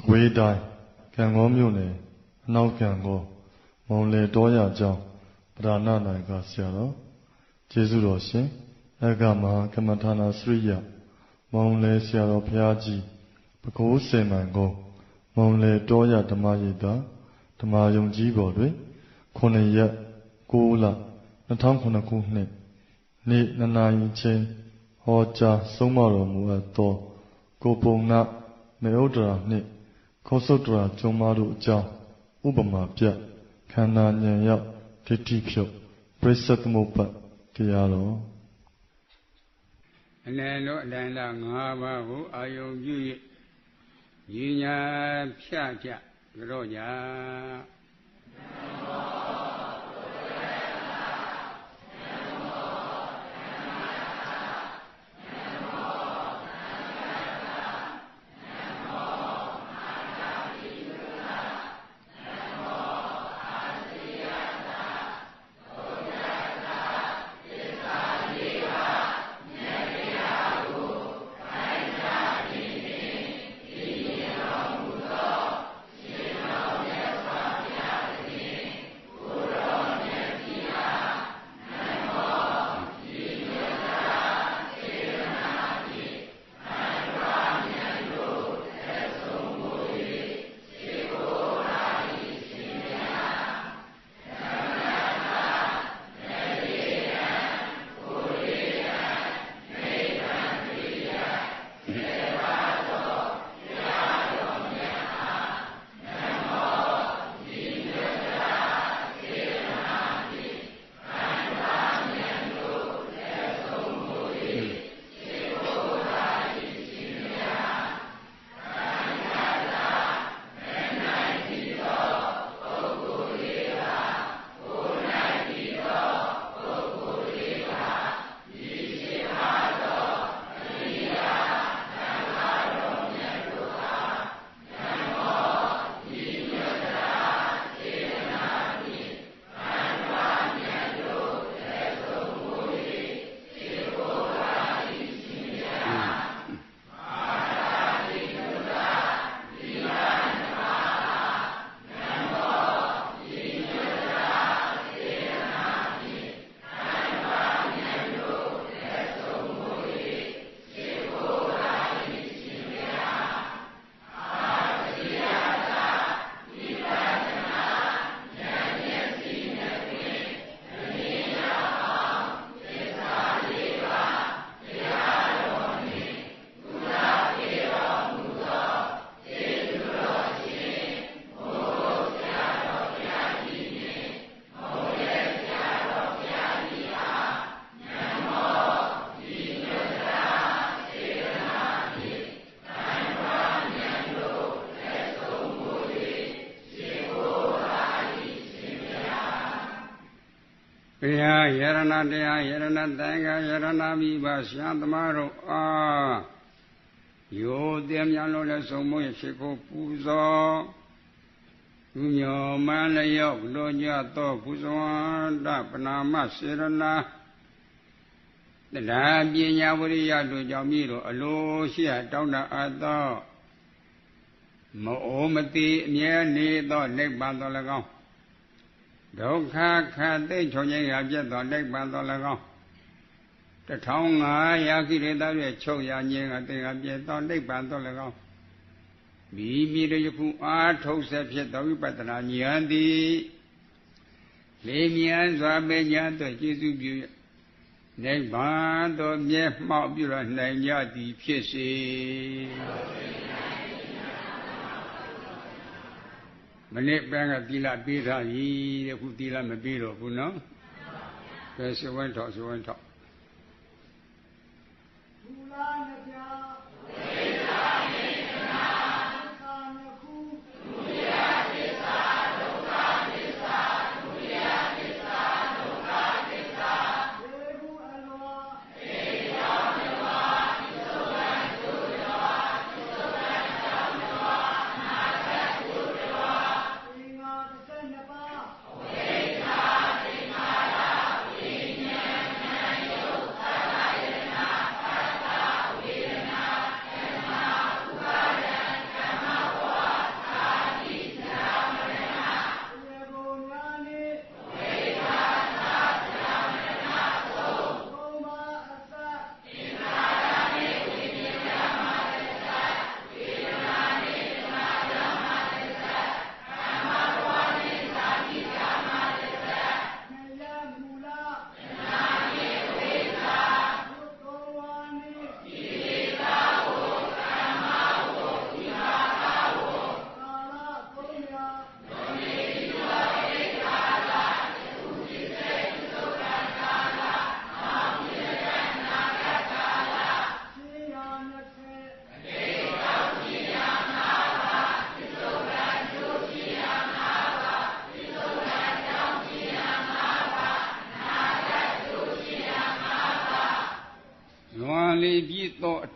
ကွေးတိုင်းကံကောမြို့နယ်အနောက်ကံကောမောင်လေတော်ရကျောင်းပဓာနနိုင်ကဆရာတော်ကျေးဇူးတော်ရှင်အကမဟာကမ္မထာနာစရိယမောင်လေဆရာတော်ဘုရားကြီးပကိုးစေမံကုန်းမောင်လေတော်ရဓမ္မရိပ်သာဓမ္မယုံကြီးပေါ်တွင်9 ရက် 9 လ 2009 ခုနှစ်နေ့2 နာရီချင်းဟောကြားဆုံးမတော်မူအပ်သောကိုပုံနာမေဥဒ္ဒရာနှင့်ခောစုတ္တရာကျုံမတို့အကြောင်းဥပမာပြခန္ဓာဉာဏ်ရောက်ဒိဋ္ဌိဖြုတ်ပရိစ္ဆေသမုပ္ပါတရားတော်အနန္တောအတ္တ5 ပါးကိုအာယုံပြု၍ဉာဏ်ဖြတ်ကြကြောကြတရားယရဏတရားယရဏသံဃာယရဏမိဘရှမ်းသမားတို့အားယောသည်များလုံးလည်းဆုံးမရှိခိုးပူဇော်သူညောမန်းလျောက်လိုကြသောပူဇော်တပနာမစေရဏတရားပညာဝိရိယတို့ကြောင့်မြည်တို့အလိုရှိတောင်းတအပ်သောမအိုမတိအမြဲနေသောနိဗ္ဗာန်တော်၎င်းဒုက္ခခတ်သိချုပ်ငြိမ်းရာပြတ်သောနိဗ္ဗာန်တော်၎င်း1500ကိလေသာရဲ့ချုပ်ရာငြိမ်းကသင်္ကပြတ်သောနိဗ္ဗာန်တော်၎င်းမိမိတို့ယခုအားထုတ်ဆက်ဖြစ်သောဝိပဿနာဉာဏ်သည်လေးမြန်းစွာပညာတို့ကျေစုပြုနိဗ္ဗာန်သို့မျက်မှောက်ပြုရနိုင်ကြသည်ဖြစ်စေမနေ့ပန်းကသီလပေးထားပြီတဲ့ခုသီလမပေးတော့ဘူးနော်ကဲစဝင်းထောက်စဝင်းထောက်ဘူလာနပြဝိဇာနေကနာသာနခုဒုတိယသစ္စာဒုက္ခသစ္စာဒုတိယသစ္စာဒုက္ခသစ္စာဒေဟုအလောဒေယောမြဝသစ္စုပ္ပန်သုတောသစ္စုပ္ပန်သောမြဝအနာဂတ်သုတောသင်္ဃာ32ပါးဝိဇာသင်္ဃာရဝိညာဏ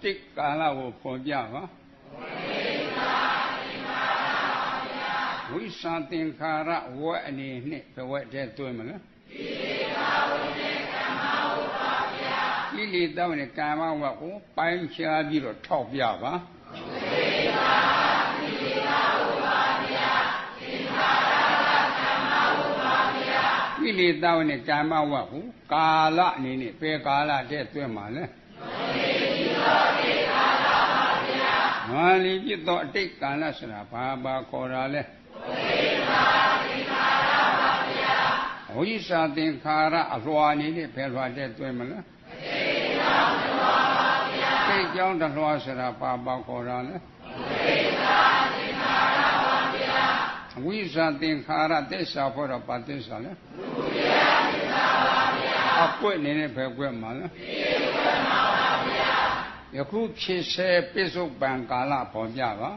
တိကာလကိုဖော်ပြပါဝိသသင်္ခါရဝတ်အနေနဲ့ဘဝတည်းသွင်းမလားကိလေသာနဲ့ကာမဝတ်ကိုပိုင်းခြားပြီးတော့ထောက်ပြပါကိလေသာနဲ့ကာမဝတ်ကိုကာလအနေနဲ့ဘယ်ကာလတည်းသွင်းမှာလဲမဟာလီပြစ်သောအတိတ်ကာလဆိုတာဘာခေါ်တာလဲဝိသသင်္ခါရအလွှာအနေနဲ့ဘယ်လွှာတည်းသွင်းမလားစိတ်ကြောင့်တလွှာဆိုတာဘာခေါ်တာလဲဝိသသင်္ခါရသစ္စာဖို့တော့ဘာသစ္စာလဲအကွက်နေနဲ့ဘယ်ကွက်မှာလဲယခုဖြစ်စေပစ္စုပန်ကာလပေါ်ကြပါ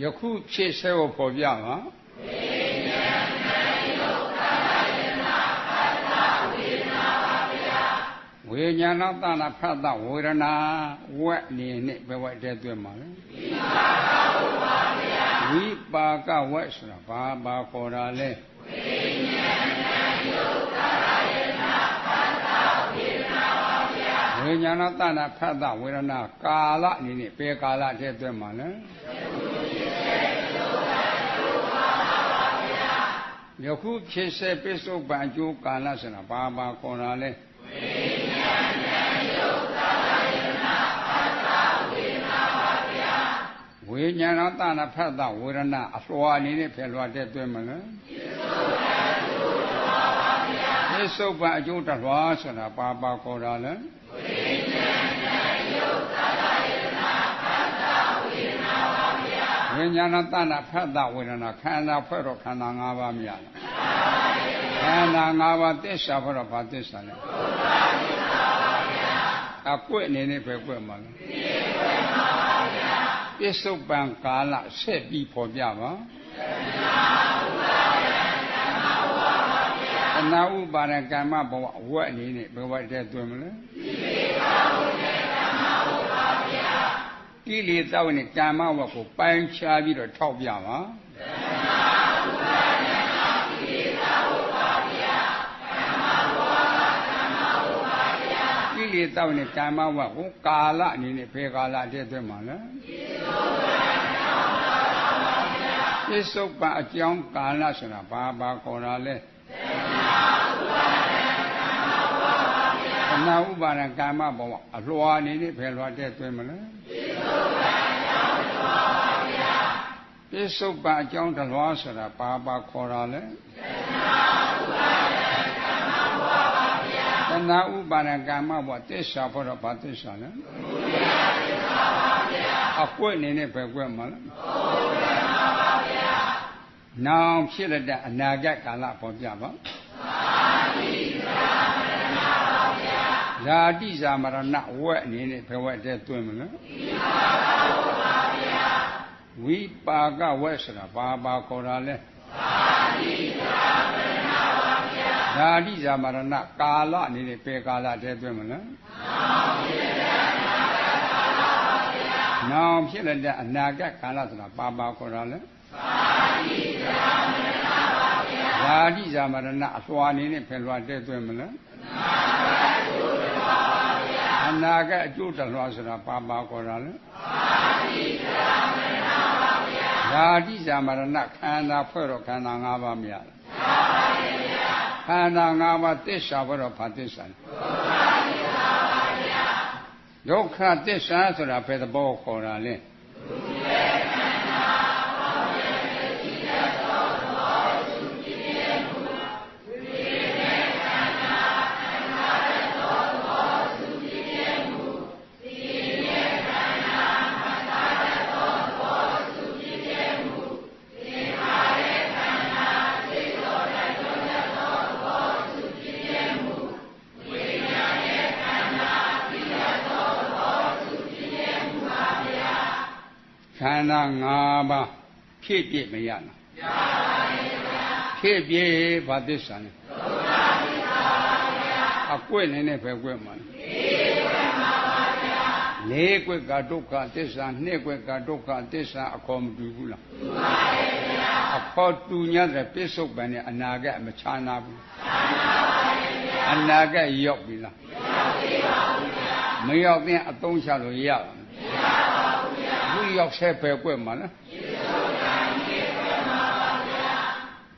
ယခုဖြစ်စေကိုပေါ်ပြပါဝိညာဏတနာဖတ်တာဝေဒနာဝက်နေနဲ့ဘယ်ဝက်တည်းတွေ့မှာလဲဝိပါကဝက်ဆိုတာဘာခေါ်တာလဲဝိညာဏတနာဖတ်တာဝေဒနာကာလအနေနဲ့ဘယ်ကာလတည်းတွေ့မှာလဲယခုဖြစ်စေပစ္စုပန်အကျိုးကာလဆိုတာဘာခေါ်တာလဲဝိညာဏတနာဖတ်တာဝေဒနာအလွှာအနေနဲ့ဖယ်လွှာတဲ့တွဲမလားပစ္စုပန်အကျိုးတလွှာဆိုတာဘာခေါ်တာလဲဝိညာဏတနာဖတ်တာဝေဒနာခန္ဓာဖွဲ့တော့ခန္ဓာ၅ပါးမြတ်ခန္ဓာ၅ပါးသစ္စာဖွဲ့တော့ဘာသစ္စာလဲအကွက်အနေနဲ့ပဲကွက်မှာလဲပစ္စုပန်ကာလဆက်ပြီးဖော်ပြပါအနာဥပါဒကမ္မဘဝဝက်အနေနဲ့ဘယ်ဝက်တည်းသွင်းမလဲကိလေသာနဲ့ကာမဝတ်ကိုပိုင်းခြားပြီးတော့ထောက်ပြပါကိလေသာနဲ့ကာမဝတ်ကိုကာလအနေနဲ့ဘယ်ကာလတည်းသွင်းမှာလဲပစ္စုပန်အကြောင်းကာလဆိုတာဘာခေါ်တာလဲအနာဥပါဒကာမဘဝအလွှာအနေနဲ့ဘယ်လွှာတည်းသွင်းမလဲပစ္စုပန်အကြောင်းတလွှာဆိုတာဘာခေါ်တာလဲတဏှာဥပါဒကာမဘဝသစ္စာဖို့တော့ဘာသစ္စာလဲအကွက်အနေနဲ့ဘယ်ကွက်မှာလဲနောင်ဖြစ်တဲ့အနာဂတ်ကာလပေါ်ပြပါဇာတိဇာမရဏဝက်အနေနဲ့ဘယ်ဝက်တည်းသွင်းမလဲဝိပါကဝက်ဆိုတာဘာခေါ်တာလဲဇာတိဇာမရဏကာလအနေနဲ့ဘယ်ကာလတည်းသွင်းမလဲနောင်ဖြစ်တဲ့အနာဂတ်ကာလဆိုတာဘာခေါ်တာလဲဇာတိဇာမရဏအလွှာအနေနဲ့ဘယ်လွှာတည်းသွင်းမလဲအနာဂတ်အကျိုးတလွှာဆိုတာဘာခေါ်တာလဲဇာတိဇာမရဏခန္ဓာဖွဲ့တော့ခန္ဓာ၅ပါးမြတ်ခန္ဓာ၅ပါးသစ္စာဖွဲ့တော့ဘာသစ္စာလဲဒုက္ခသစ္စာဆိုတာဘယ်သဘောခေါ်တာလဲခန္ဓာ၅ပါးဖြစ်ပြမရလား ဖြစ်ပြေဘာသစ္စာလဲအကွက်နေနဲ့ပဲကွက်မှာလေးကွက်ကဒုက္ခသစ္စာနှစ်ကွက်ကဒုက္ခသစ္စာအခေါ်မတူဘူးလားတူပါရဲ့ဗျာအခေါ်တူညတဲ့ပြစ္ဆုတ်ပန်နဲ့အနာဂတ်မချာနာဘူးချာနာပါရဲ့ဗျာအနာဂတ်ရောက်ပြီလားရောက်ပြီပါဘူးဗျာမရောက်တဲ့အသုံးချလို့ရပါမရပါဘူးဗျာသူရောက်ဆဲပဲကွက်မှာလားပြစ္ဆုတ်ပန်နေကွက်မှာပါဗျာ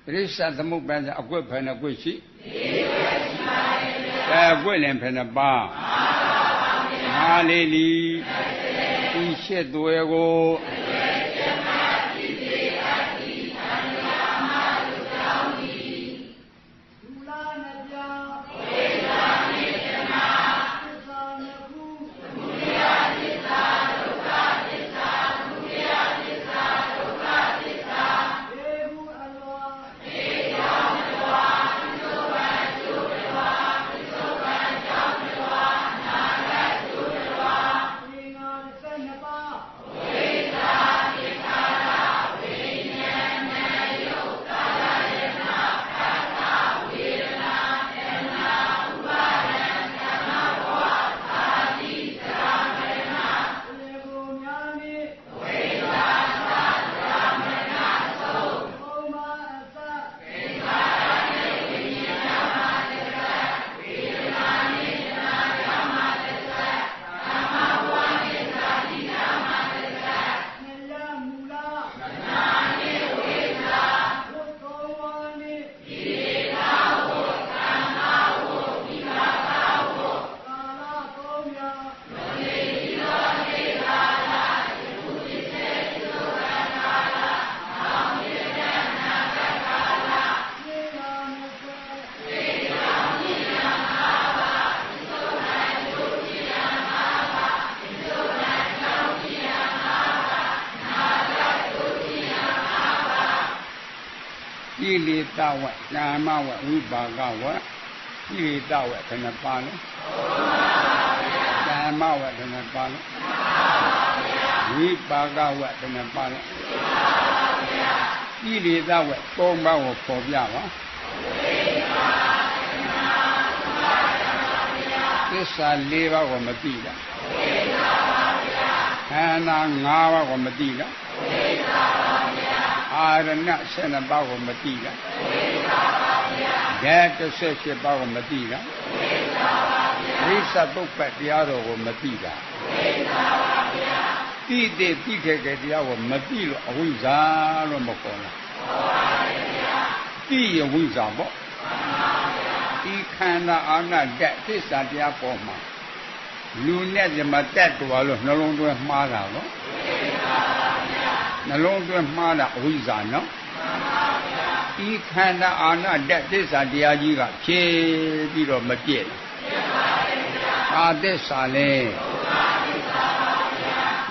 ပရိစ္ဆသမုပ္ပါဒ်အကွက်ဖယ်နဲ့ကွက်ရှိ၄ကွက်ရှိပါရဲ့ဗျာကွက်လည်းဖယ်နဲ့ပါဟာလေလီဒီရှစ်သွဲကိုကိလေသာဝကာမဝဝိပါကဝကိလေသာဝဘယ်နှပါလဲကာမဝဘယ်နှပါလဲဝိပါကဝဘယ်နှပါလဲကိလေသာဝသုံးပါးကိုပေါ်ပြပါသစ္စာ၄ပါးကိုမသိတာခန္ဓာ၅ပါးကိုမသိတာအာရဏ12ပါးကိုမသိတာဓာတ်18ပါးကိုမသိတာဝိသပုပ္ပတရားတော်ကိုမသိတာတိတိတိခေခေတရားကိုမသိလို့အဝိဇ္ဇာလို့မခေါ်လားတိယဝိဇ္ဇာပေါ့ဒီခန္ဓာအာဏဓာတ်သစ္စာတရားပေါ်မှာလူနဲ့ဇမတက်တော်လို့နှလုံးသွင်းမှားတာနော်နှလုံးသွင်းမှားတာအဝိဇ္ဇာနော်ဒီခန္ဓာအာဏဓာတ်သစ္စာတရားကြီးကဖြည့်ပြီးတော့မပြည့်ဘာသစ္စာလဲ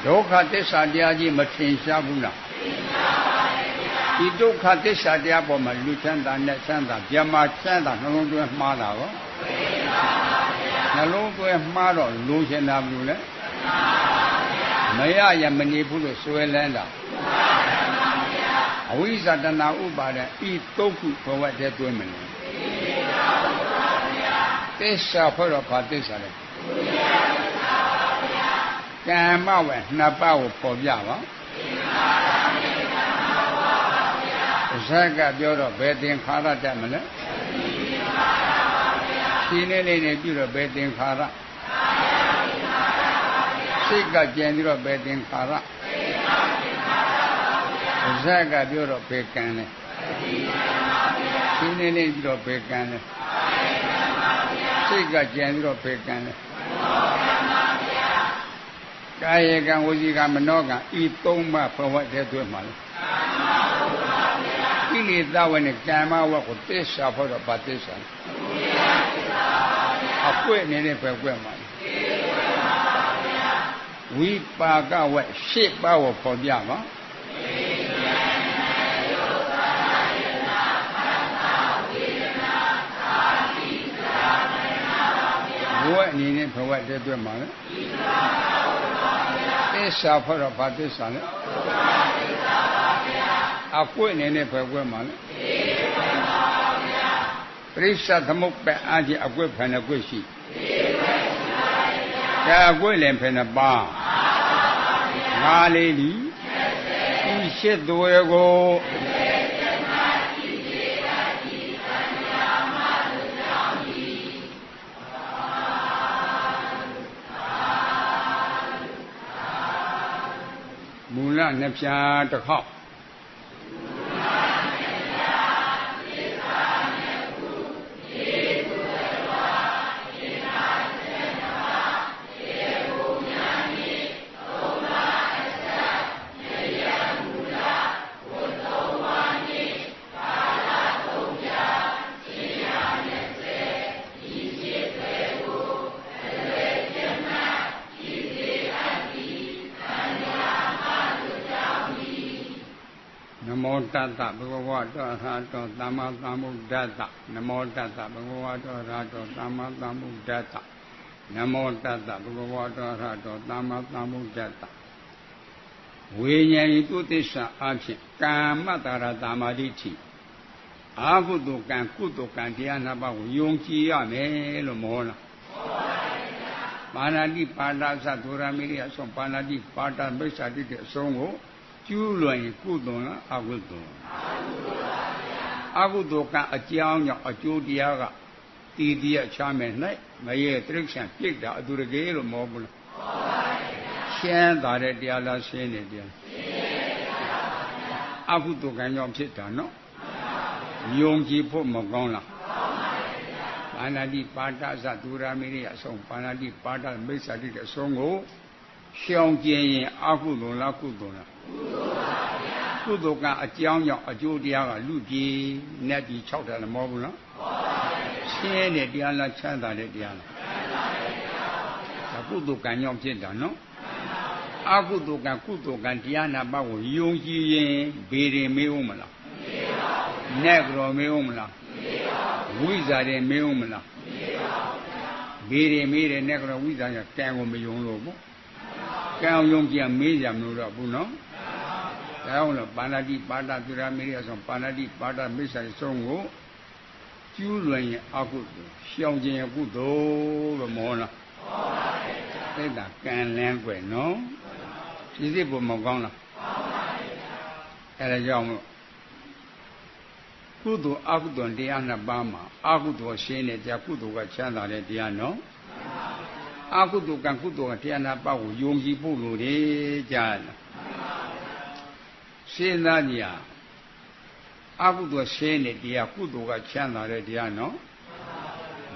ဒုက္ခသစ္စာတရားကြီးမထင်ရှားဘူးလားဒီဒုက္ခသစ္စာတရားပေါ်မှာလူချမ်းသာနဲ့ချမ်းသာဗျမချမ်းသာနှလုံးသွင်းမှားတာရောနှလုံးသွင်းမှားတော့လူချင်တာဘူးလေမရရမနေဘူးလို့ဆွဲလန်းတာအဝိဇ္ဇာတဏှာဥပါဒံဤတုတ်ခုဘဝတည်းတွင်းမလဲသစ္စာဖို့တော့ဘာသစ္စာလဲကမ္မဝေနှစ်ပါးကိုပေါ်ပြပါဇက်ကပြောတော့ဘယ်သင်္ခါရတတ်မလဲရှင်းနေလေးနဲ့ပြုတော့ဘယ်သင်္ခါရစိတ်ကကြံပြီးတော့ဘယ်သင်္ခါရဇက်ကပြောတော့ဘယ်ကံလဲရှင်းနေလေးပြီးတော့ဘယ်ကံလဲစိတ်ကကြံပြီးတော့ဘယ်ကံလဲကာယကံဝစီကံမနောကံဤသုံးပါးဘဝတည်းတွင်မှာလဲကိလေသာဝနဲ့ကမ္မဝကိုသစ္စာဖို့တော့ဗာသစ္စာအကွဲ့နေတဲ့ပဲကွဲ့မှာဝိပါကဝရှစ်ပါးကိုပေါ်ပြပါဘဝအနေနဲ့ဘဝတည်းတွင်မှာလဲသစ္စာဖို့တော့ဗာသစ္စာလဲ အကွက်အနေနဲ့ပဲကွက်မှာလေပရိစ္ဆသမုပ္ပအားဖြင့်အကွက်ဖယ်နှကွက်ရှိဒါအကွက်လည်းဖယ်နှပါငါလေးဒီဒီရှစ်သွဲကိုမူလနှစ်ဖြာတစ်ခေါက်နမောတတ္တဘဂဝတောအရဟတောသမ္မာသမ္ဗုဒ္ဓတ္တနမောတတ္တဘဂဝတောအရဟတောသမ္မာသမ္ဗုဒ္ဓတ္တနမောတတ္တဘဂဝတောအရဟတောသမ္မာသမ္ဗုဒ္ဓတ္တဝိညာဉ်တုသစ္စာအဖြစ်ကာမတ္တရတာမာဒိဋ္ဌိအာဟုတုကံကုတုကံတရားနှစ်ပါးကိုယုံကြည်ရမယ်လို့မောလားပါဏာတိပါဒသဒုရမိရိယဆုံးပါဏာတိပါဒမိစ္ဆာတိတဲ့အဆုံးကိုကျူးလွန်ရင်ကုသိုလ်လားအကုသိုလ်အကုသိုလ်ကအကြောင်းကြောင့်အကျိုးတရားကတည်တည်ချမယ်၌မရဲ့တိရစ္ဆာန်ပြိတ္တာအတူတကယ်လို့မောဘူးလားရှင်းတာတဲ့တရားလားရှင်းနေတရားအကုသိုလ်ကံကြောင့်ဖြစ်တာနော်ယုံကြည်ဖို့မကောင်းလားပါဏာတိပါဒသဒုရမိရိယအဆုံးပါဏာတိပါဒမိစ္ဆာတိတဲ့အဆုံးကိုရှောင်ကျင်ရင်အကုသိုလ်လားကုသိုလ်လားကုသိုလ်ကအကြောင်းကြောင့်အကျိုးတရားကလူပြည်နတ်ပြည်6တယ်မဟုတ်ဘူးနော်ရှင်းတဲ့တရားလားချမ်းသာတဲ့တရားလားဒါကုသိုလ်ကံကြောင့်ဖြစ်တာနော်အကုသိုလ်ကံကုသိုလ်ကံတရားနာပါကိုယုံကြည်ရင်ဘေးရင်မေးဦးမလားနတ်ကြောမေးဦးမလားဝိဇာတွေမေးဦးမလားဘေးရင်မေးတယ်နတ်ကြောဝိဇာကကံကိုမယုံလို့ပေါ့ကံယုံကြည်မေးကြမလို့တော့ဘူးနော်ဒါကြောင့်လို့ပါဏာတိပါဒသုရမေရိယဆိုပါဏာတိပါဒမိစ္ဆာဆုံးကိုကျူးလွန်ရင်အကုသိုလ်ရှောင်ခြင်းအကုသိုလ်လို့မောလားသိတာကံလန်းွယ်နော်ဒီစိတ်ပုံမကောင်းလားအဲဒါကြောင့်မို့ကုသိုလ်အကုသိုလ်တရားနှစ်ပါးမှာအကုသိုလ်ရှင်းတဲ့တရားကုသိုလ်ကချမ်းသာတဲ့တရားနော်အကုသိုလ်ကံကုသိုလ်ကတရားနှစ်ပါးကိုယုံကြည်ဖို့လိုတယ်ကြားလားရှင်းသားကြီးဟာအကုသိုလ်ရှင်းတဲ့တရားကုသိုလ်ကချမ်းသာတဲ့တရားနော်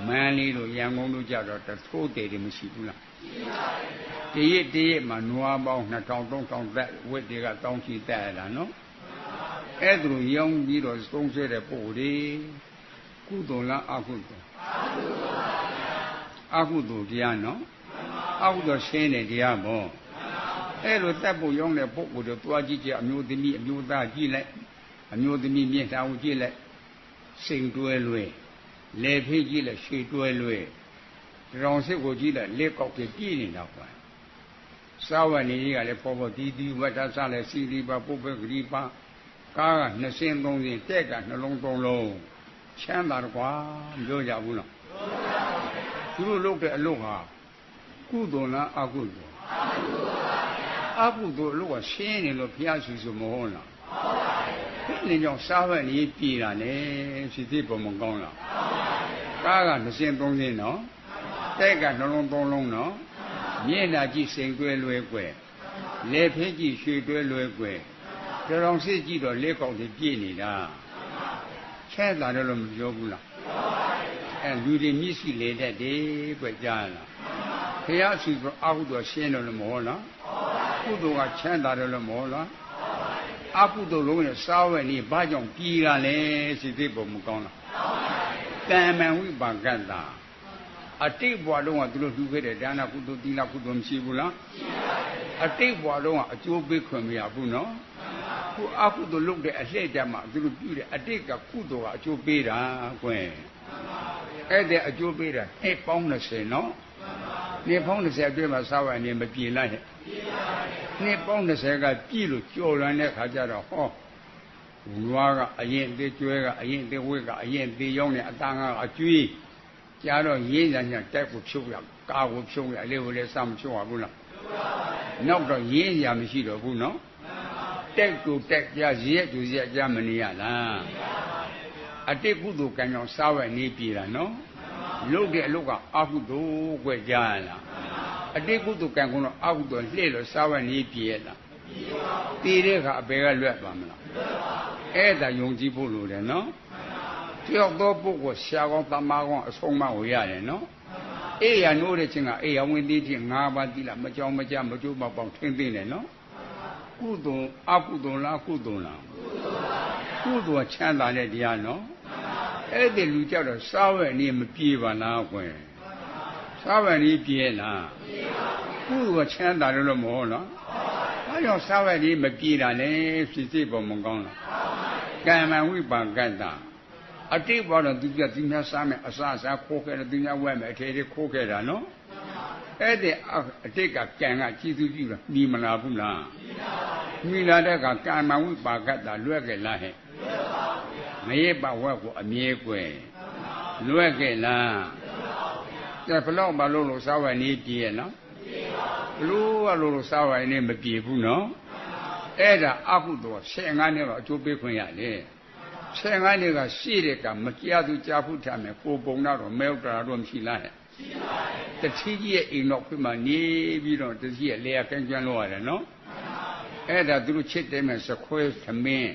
မန်းလေးတို့ရန်ကုန်တို့ကြတော့တထိုးတယ်တွေမရှိဘူးလားတရက်မှာနွားပေါင်း2000 3000သက်ဝက်တွေကတောင်းချီတက်ရတာနော်အဲ့ဒါလိုရောင်းပြီးတော့သုံးဆွဲတဲ့ပို့တွေကုသိုလ်လားအကုသိုလ်အကုသိုလ်တရားနော်အကုသိုလ်ရှင်းတဲ့တရားပေါ့အဲ့လိုတက်ဖို့ရောင်းတဲ့ပုဂ္ဂိုလ်တို့တွားကြည့်ကြအမျိုးသမီးအမျိုးသားကြည့်လိုက်အမျိုးသမီးမျက်နှာကိုကြည့်လိုက်စိန်တွဲလွဲလေဖေးကြည့်လိုက်ရွှေတွဲလွဲတောင်စစ်ကိုကြည့်လိုက်လက်ကောက်ပြည့်နေတာကွာစာဝတ်နေကြီးကလည်းပေါ်ပေါ်တီးဝတ်သားစားလဲစီလီပါပုပ္ပဂရိပါကားက2ဆင်း3ဆင်းတက်ကနှလုံး3လုံးချမ်းသာတော့ကွာမပြောကြဘူးလားသူတို့လုပ်တဲ့အလုပ်ဟာကုသိုလ်လားအကုသိုလ်အကုသိုလ်အလုပ်ကရှင်းနေလို့ဘုရားရှိဆိုမဟုတ်လားဟုတ်ပါဘူးဒီကြောင့်စားဝတ်နေပြည်တာလေဖြစ်ဖြစ်ပုံမကောင်းလားကားက2ဆင်း3ဆင်းနော်တက်ကနှလုံး3လုံးနော်မျက်နှာကြည့်စိန်တွဲလွဲကွယ်လက်ဖေးကြည့်ရွှေတွဲလွဲကွယ်တောင်စစ်ကြည့်တော့လက်ကောက်တွေပြည့်နေတာချဲ့တာတော့မပြောဘူးလားအဲလူတွေမြစ်စီလေတတ်တယ်ကွကြားလားဘုရားရှိခိုးအကုသိုလ်ရှင်းတယ်လို့မဟုတ်လားကုသိုလ်ကချမ်းသာတယ်လို့မဟုတ်လားအကုသိုလ်လုံးနဲ့စားဝဲနေဘာကြောင့်ပြည်တာလဲစိတ်သိပုံမကောင်းလားကံမံဝိပါကတ္တာအတိတ်ဘဝလုံးကသူတို့လူခဲ့တဲ့ဒါနကုသိုလ်သီလကုသိုလ်မရှိဘူးလားအတိတ်ဘဝလုံးကအကျိုးပေးခွင့်မရဘူးနော်ခုအကုသိုလ်လုပ်တဲ့အလှည့်ကြမှာသူတို့ပြုတဲ့အတိတ်ကကုသိုလ်ကအကျိုးပေးတာကွယ်အဲ့ဒါအကျိုးပေးတာနှစ်ပေါင်း20နော်နှစ်ပေါင်း20အတွင်းမှာစားဝတ်နေမပြေလိုက်ဟဲ့ နှစ်ပေါင်း20ကပြည့်လို့ကြော်လွန်တဲ့ခါကျတော့ဟောနွားကအရင်သေးကျွဲကအရင်သေးဝိကအရင်သေးရောက်နေအသားငါကအကျွေးကြာတော့ရင်းရညာတက်ကိုဖြုတ်ရကာကိုဖြုတ်ရအလေးကိုလည်းစမဖြုတ်ရဘူးလားနောက်တော့ရင်းရမရှိတော့ဘူးနော်တက်ကိုတက်ကြရက်သူရက်ကြမနေရလားအတိတ်ကုသိုလ်ကံကြောင့်စားဝဲနေပြည်တာနော်လုတ်တဲ့အလုတ်ကအကုသိုလ်ကွကြရလားအတိတ်ကုသိုလ်ကံကတော့အကုသိုလ်လှည့်လို့စားဝဲနေပြည်ရလားတည်တဲ့အခါအပေကလွတ်သွားမလားအဲ့ဒါယုံကြည်ဖို့လိုတယ်နော်တယောက်သောပုဂ္ဂိုလ်ရှားကောင်းတမားကောင်းအဆုံးမဝေရတယ်နော်အေးရနိုးတဲ့ချင်းကအေးရဝင်သေးချင်း၅ပါးတိလာမကြောင်မကြမကျိုးမပေါင်းထင်းသိနေနော်ကုသိုလ်အကုသိုလ်လားကုသိုလ်လားကုသိုလ်ချမ်းသာတဲ့တရားနော်အဲ့ဒီလူကြတော့စားဝဲနေမပြေပါလားကွယ်စားဝဲနေပြေလားကုသိုလ်ချမ်းသာလို့မဟုတ်လားဘာကြောင့်စားဝဲနေမပြေတာလဲဖြစ်စိပေါ်မကောင်းလားကံမဝိပါကတ္တအတိတ်ဘောတော့သူပြသူများစားမယ်အစားခိုးခဲ့တယ်သူများဝဲမယ်အထေတွေခိုးခဲ့တာနော်အဲ့ဒီအတိတ်ကကံကကြည်သူပြုတာမြည်မလားဘူးလားမြည်လာတဲ့ကကံမဝိပါကတ္တလွဲ့ခဲ့လားဟဲ့မရေပဝက်ကိုအမြဲကွယ်လွဲ့ခဲ့လားတဲ့ဘလောက်မလို့စားဝဲနေပြေရဲ့နော်ဘလို့စားဝဲနေမပြေဘူးနော်အဲ့ဒါအကုသိုလ်15နှစ်တော့အကျိုးပေးခွင့်ရတယ်15နှစ်ကရှိတဲ့ကမကြားသူကြားဖို့ထားမယ်ကိုပုံတော့မဲဥတ္တရာတော့မရှိလားဟဲ့ရှိပါတယ်တတိကြီးရဲ့အိမ်တော့ခွင့်မနေပြီးတော့တတိရဲ့လေယာကန်းကျွမ်းလို့ရတယ်နော်အဲ့ဒါသူတို့ချစ်တယ်မဲ့စခွဲသမင်း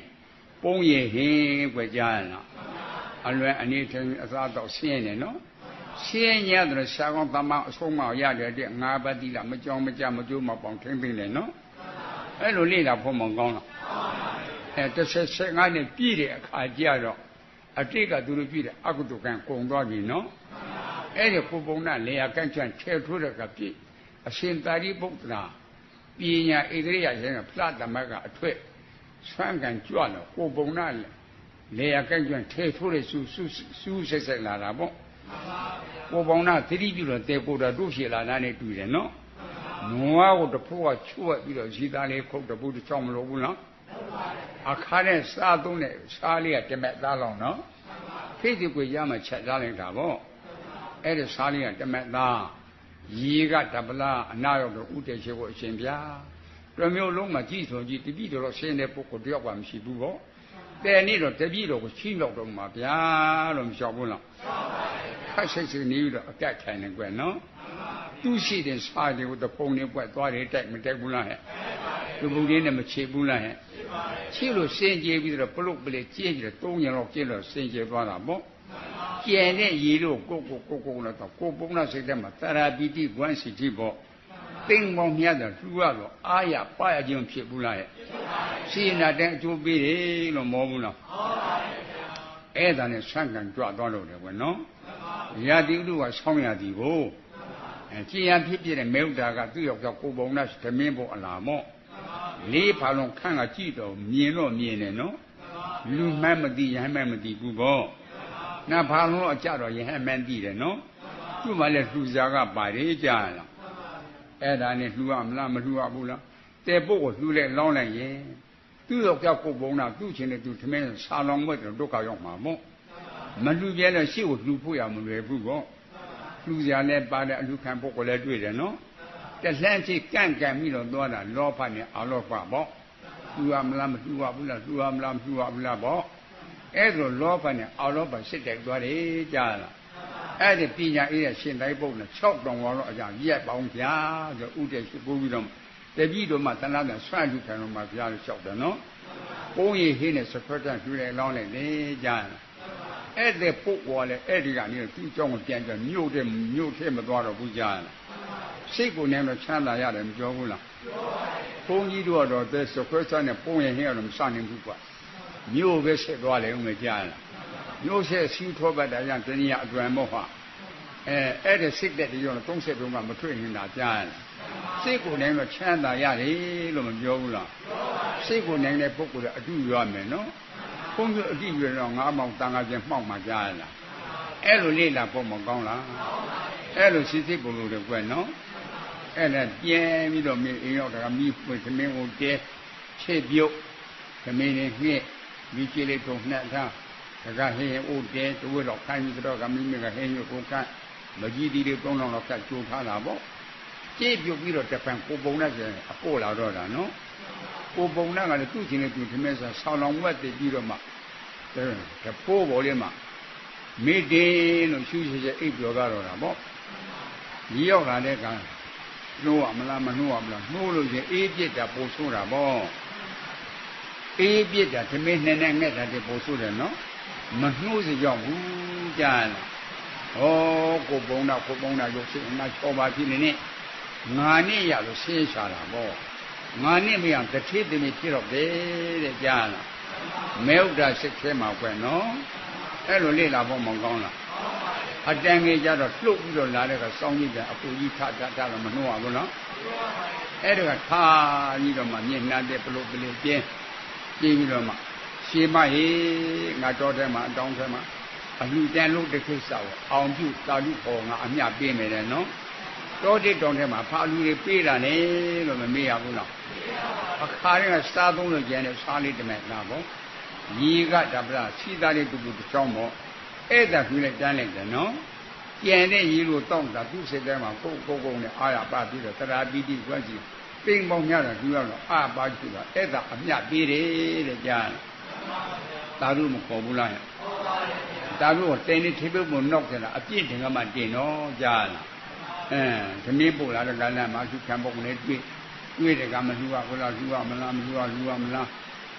ပုံရဟင်းကွကြားရလားအလွယ်အနေထင်အစားတော့ဆင်းနေနော်ဆင်းရတဲ့ရှားကောင်းတမအဆုံးမရတဲ့တဲ့၅ပါးတိလာမကြောင်မကြမကျိုးမပေါင်းထင်းသိနေနော်အဲ့လိုလေ့လာဖို့မကောင်းလား15နဲ့ပြည့်တဲ့အခါကျတော့အတိတ်ကသူတို့ပြည့်တဲ့အကုသိုလ်ကံကုန်သွားပြီနော်အဲ့ဒီကိုပုံနာလေယာကန့်ချွန့်ထဲထိုးတဲ့ကပြည့်အရှင်သာရိပုတ္တရာပညာဣတိယရှင်ကဖလားသမတ်ကအထွတ်ဆွမ်းကံကြွတော့ကိုပုံနာလေယာကန့်ချွန့်ထဲထိုးတဲ့စူးဆက်လာတာပေါ့ကိုပုံနာသတိပြုတော့တေကိုတာတို့ဖြစ်လာတာနဲ့တွေ့တယ်နော်နွားကိုတဖိုးကချွတ်ပြီးတော့ဇီသားလေးခုတ်တပူးတစ်ချောင်းမလို့ဘူးနော်အခါနဲ့စားသုံးတဲ့စားလေးကတမက်သားလောင်နော်ဖိစီကိုရမှချက်စားလိုက်တာပေါ့အဲ့ဒီစားလေးကတမက်သားရေကတပလားအနာရောက်တော့ဥတည်ရှိဖို့အရှင်ဗျာတစ်မျိုးလုံးမှာကြည်ဆိုကြည်တပည့်တော်ဆင်းတဲ့ပုဂ္ဂိုလ်တယောက်ကမရှိဘူးပေါ့တဲ့နေ့တော့တပည့်တော်ကိုချီးမြှောက်တော့မှာဗျာလို့မလျှောက်ဘူးလားခက်စိတ်နေပြီးတော့အကက်ထိုင်နေကြွယ်နော်သူရှိတဲ့စားတွေကိုတပုံနဲ့ပွက်သွားတယ်တိုက်မတိုက်ဘူးလားဟဲ့သူဘုရင်နဲ့မချေဘူးလားဟဲ့ချေလို့စင်ကြယ်ပြီးတော့ပလုတ်ပလေကျင်းကြတယ်3ရက်လောက်ကျင်းတော့စင်ကြယ်သွားတာပေါ့ကျန်တဲ့ရေလို့ကိုလို့တော့ကိုပုံနာစိတ်ထဲမှာသရာပီတိဝမ်းစီတိပေါ့သိင်ပေါင်းမြတ်တော့လှူရတော့အာရပါရခြင်းဖြစ်ဘူးလားဟဲ့ရှိနာတဲ့အကျိုးပေးတယ်လို့မောဘူးလားအဲ့ဒါနဲ့ဆန့်ကံကြွသွားလို့တယ်ကွနော်ရာတိဥဒ္ဓကဆောင်းရသည်ကိုကြည်ရဖြစ်ဖြစ်တဲ့မေဥဒ္ဒါကသူ့ယောက်ျားကိုပုံနာသမင်းပေါ်အလာမော့လေးဖာလုံးခန့်ကကြည့်တော့မြင်တော့မြင်တယ်နော်လူမှန်းမသိရဟန်းမှန်းမသိဘူးပေါ့နာဖာလုံးအကြတော့ရဟန်းမှန်းသိတယ်နော်သူ့မှလည်းလှူစားကပါတယ်ကြာလားအဲ့ဒါနဲ့လှူရမလားမလှူရဘူးလားတဲ့ပုဂ္ဂိုလ်လှူလိုက်လောင်းလိုက်ရင်သူ့ယောက်ျားကိုပုံနာသူ့ချင်းနဲ့သူသမင်းဆာလောင်မွက်တော့ဒုက္ခရောက်မှာပေါ့မလှူပြဲလို့ရှေ့ကိုလှူဖို့ရမလွယ်ဘူးပေါ့လှူကြလဲပါတဲ့အလူခံပုဂ္ဂိုလ်လည်းတွေ့တယ်နော်တလှမ်းချိကန့်ပြီးတော့သွားတာလောဘနဲ့အလောဘပေါ့လှူရမလားမလှူရဘူးလားလှူရမလားမလှူရဘူးလားပေါ့အဲ့ဒါလောဘနဲ့အလောဘစစ်တိုက်သွားတယ်ကြားလားအဲ့ဒီပညာအေးရဲ့ရှင်တိုင်းပုဂ္ဂိုလ်6တောင်တော့အကြရက်ပေါင်းဗျာဆိုဥတည်ရှိပိုးပြီးတော့တပည့်တော်မှတဏှာကဆွန့်လူခံတော်မှာဗျာလို့လျှောက်တယ်နော်ပုံရည်ဟင်းနဲ့စခွတ်တန်လှူလိုက်လောင်းလိုက်လေကြားလားအဲ့ဒီပုဂ္ဂိုလ်ကလည်းအဲ့ဒီကနေသူ့ကြောင့်ပြန်ပြန်မြို့ထဲမသွားတော့ဘူးကြားလားစိတ်ကိုနဲ့တော့ချမ်းသာရတယ်မပြောဘူးလားပြောပါဘူးဘုန်းကြီးတို့ကတော့သဲစခွဲစားနဲ့ပုံရဟင်းကတော့မစနိုင်ဘူးကွာမြို့ပဲဆက်သွားတယ်ဦးမကြားလားမြို့ဆက်စီးထောပတ်တာရတနည်းအတွင်မောဟာအဲ့ဒီစိတ်တဲ့ကြောင့်30တုန်းကမထွေ့နေတာကြားလားစိတ်ကိုနဲ့တော့ချမ်းသာရတယ်လို့မပြောဘူးလားစိတ်ကိုနဲ့တဲ့ပုဂ္ဂိုလ်ကအတူရမယ်နော်ဘုန်းကြီးအတိရွယ်တော့ငါးမောင်တန်ခါချင်းမှောက်မှကြားလားအဲ့လိုလေ့လာဖို့မကောင်းလားအဲ့လိုစိတ်ပုံလို့တော့ကွနော် အဲ့ဒါပြန်ပြီးတော့မင်းအိမ်ရောက်တာကမိဖွင့်သမင်းကိုတဲချစ်ပြုတ်သမင်းနဲ့ငှက်မိချစ်လေးထုံနှက်ထားတကဟင်းအိုတဲတဝက်တော့ခိုင်းပြီးတော့ကမိမိကဟင်းရွကိုကမကြီးတီလေး3000လောက်ကကျိုးထားတာပေါ့ကြည့်ပြုတ်ပြီးတော့တပံကိုပုံနဲ့ဆိုရင်အပို့လာတော့တာနော်ကိုပုံနဲ့ကလည်းသူ့ချင်းနဲ့သူသမင်းဆိုဆောင်းလောင်ဝက်တည်ပြီးတော့မှတပိုးပေါ်လေးမှာမိတင်လို့ရှူးရှဲအိပ်ပြောတော့တာပေါ့ညီရောက်လာတဲ့ကနှိုးရမလားမနှိုးရမလားနှိုးလို့ချင်းအေးပြစ်တာပို့ဆိုးတာပေါ့အေးပြစ်တာသမင်းနဲ့ငှက်တာတည်းပို့ဆိုးတယ်နော်မနှိုးစကြောက်ဘူးကြားလားဩကိုပုံတော့ရုပ်စိတ်ငါ6ပါးဖြစ်နေငါနဲ့ရလို့ဆင်းရှာတာပေါ့ငါနဲ့မရတထေးသမီးဖြစ်တော့တယ်တဲ့ကြားလားမဲဥဒ္ဒါစိတ်ထဲမှာကွယ်နော်အဲ့လိုလေ့လာဖို့မကောင်းလားအတန်ကြီးကြတော့လှုပ်ပြီးတော့လာတဲ့ကစောင်းကြည့်တယ်အပူကြီးထတော့မနှိုးရဘူးနော်အဲ့ဒါကခါပြီးတော့မှမျက်နှာတဲ့ပလို့ပလေးပြင်းပြီးတော့မှရှင်းမဟေးငါတော်ထဲမှာအတောင်းထဲမှာအလှတန်လို့တစ်ခိစ္စကိုအောင်ပြုတာလူပေါ်ငါအမြပေးမယ်တဲ့နော်တောတိတောင်ထဲမှာဖာလူတွေပေးတာနဲ့လို့မမေ့ရဘူးလားအခါရင်ကစားသုံးလို့ကျန်တဲ့စားလေးတမဲ့လားပေါ့ညီကတပလားစီသားလေးတူတူတစ်ချောင်းပေါ့အဲ့ဒါခွေးလိုက်တန်းလိုက်တယ်နော်ကျန်တဲ့ရီလိုတောင့်တာသူ့စိတ်ထဲမှာကိုနဲ့အာရပါပြီးတော့သရာပီတိကျွမ်းကြည့်ပိန်ပေါင်းများတာသူရတော့အာပါကြည့်တော့အဲ့ဒါအမြပေးတယ်တဲ့ကြားတာတို့မခေါ်ဘူးလားတာတို့ကတင်းနေထိပ်ပုတ်နောက်ကြတာအပြည့်တင်ကမှတင်တော့ကြားလားသမီးပို့လာတဲ့ကဏ္ဍမှာသူခံပုတ်နဲ့တွေ့တယ်ကမလှူရဘူးလားလှူရမလားမလှူရလှူရမလား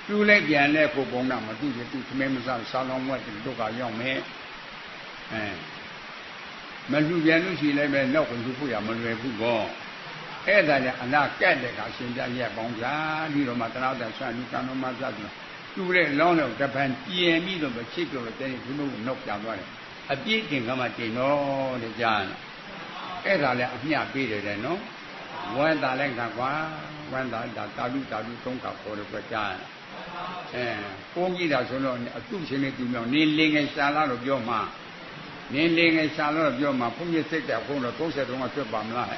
လှူလိုက်ပြန်လဲကိုပုံတော့မသူ့ရဲ့သူသမီးမစားစားလောင်းဝက်ဒုက္ခရောက်မယ်မလှူပြန်လို့ရှိလိုက်ပဲနောက်ကလှူဖို့ရမလွယ်ဘူးပေါ့အဲ့ဒါလည်းအနာကက်တဲ့ကရှင်ပြရက်ပေါင်းကြပြီးတော့မှတနာတဲ့ဆန်လူကံတော်မှစသဖြင့်သူ့ရဲ့လောင်းတော့တပံပြင်ပြီးတော့ချစ်ပြောလို့တဲ့ဒီလိုနောက်ပြန်သွားတယ်အပြည့်တင်ကမှတင်တော့တဲ့ကြားလားအဲ့ဒါလည်းအမျှပေးတယ်တဲ့နော်ဝမ်းသာလိုက်တာကွာဝမ်းသာတာလူသုံးခါခေါ်တော့ကြားလားပုံကြည့်တာဆိုတော့အတုရှင်နဲ့သူမြောင်နေလင်းငယ်ရှာလာတော့ပြောမှနေလင်းငယ်ရှာလာတော့ပြောမှဘုန်းကြီးစိတ်တဲ့ဘုန်းတော့30တုန်းကထွက်ပါမလား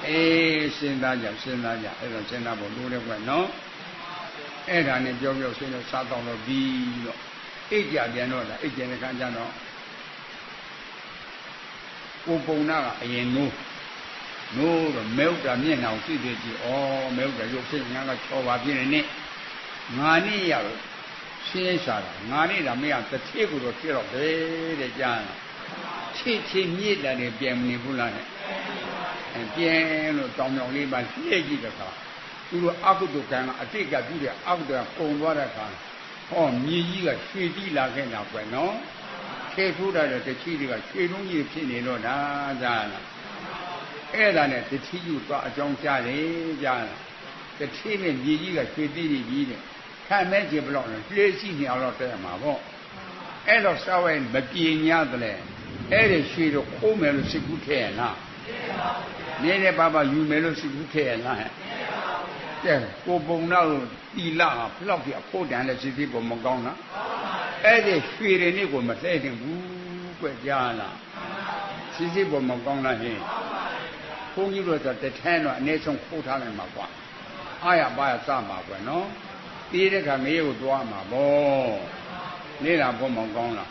အေးစဉ်းစားကြအဲ့တော့စဉ်းစားဖို့လိုတယ်ကွနော်အဲ့ဒါနဲ့ပြောဆွေးနွေးစားတော့တော့ပြီးတော့အိတ်ကြပြန်တော့လားအိတ်ကြတဲ့ခါကျတော့ကိုပုံနာကအရင်နိုးတော့မဲဥဒ္ဒါမျက်နှာကိုသိသေးကြည့်ဩမဲဥဒ္ဒါရုပ်စိတ်ငါက6ပါးပြည့်နေငါနဲ့ရတော့ရှင်းရှာတာငါနဲ့ဒါမရတစ်ခေတ်ကိုတော့ဖြစ်တော့တယ်တဲ့ကြားချစ်မြစ်တာနဲ့ပြန်မနေဘူးလားပြန်လို့တောင်မြောင်လေးပါလှည့်ကြည့်တဲ့အခါသူတို့အကုသိုလ်ကံကအတိတ်ကပြုတဲ့အကုသိုလ်ကပုံသွားတဲ့အခါဟောမြေကြီးကရွှေတိလာခဲ့တာကွယ်နော်ခေထိုးတာတဲ့တချီတွေကရွှေလုံးကြီးဖြစ်နေတော့ဒါကြားလားအဲ့ဒါနဲ့တချီယူသွားအကြောင်းကြားတယ်ကြားလားတချီနဲ့မြေကြီးကရွှေတိကြီးတဲ့ခံမဲ့ကြဘလောက်လဲလှည့်ရှိနေအောင်တော့တဲ့မှာပေါ့အဲ့တော့စားဝဲမပြေညာတယ်လေအဲ့ဒီရွှေတော့ခိုးမယ်လို့စိတ်ကူးထဲရလားနေနေပါပါယူမယ်လို့စိတ်ကူးထဲရလားကဲကိုပုံတော့တီလာဘလောက်ပြဖို့တန်လဲစိတ်သေးပုံမကောင်းလားအဲ့ဒီရွှေတွေနဲ့ကိုမလှဲ့တင်ဘူးကွကြားလားစိတ်သေးပုံမကောင်းလားဟင်ဘုန်းကြီးတို့ဆိုတထန်းတော့အနည်းဆုံးခိုးထားလိုက်မှာကွာအားရပါရစမှာကွနော်တီးတဲ့ခါမေးကိုသွားမှာဗောနေတာဘုံမောင်ကောင်းလား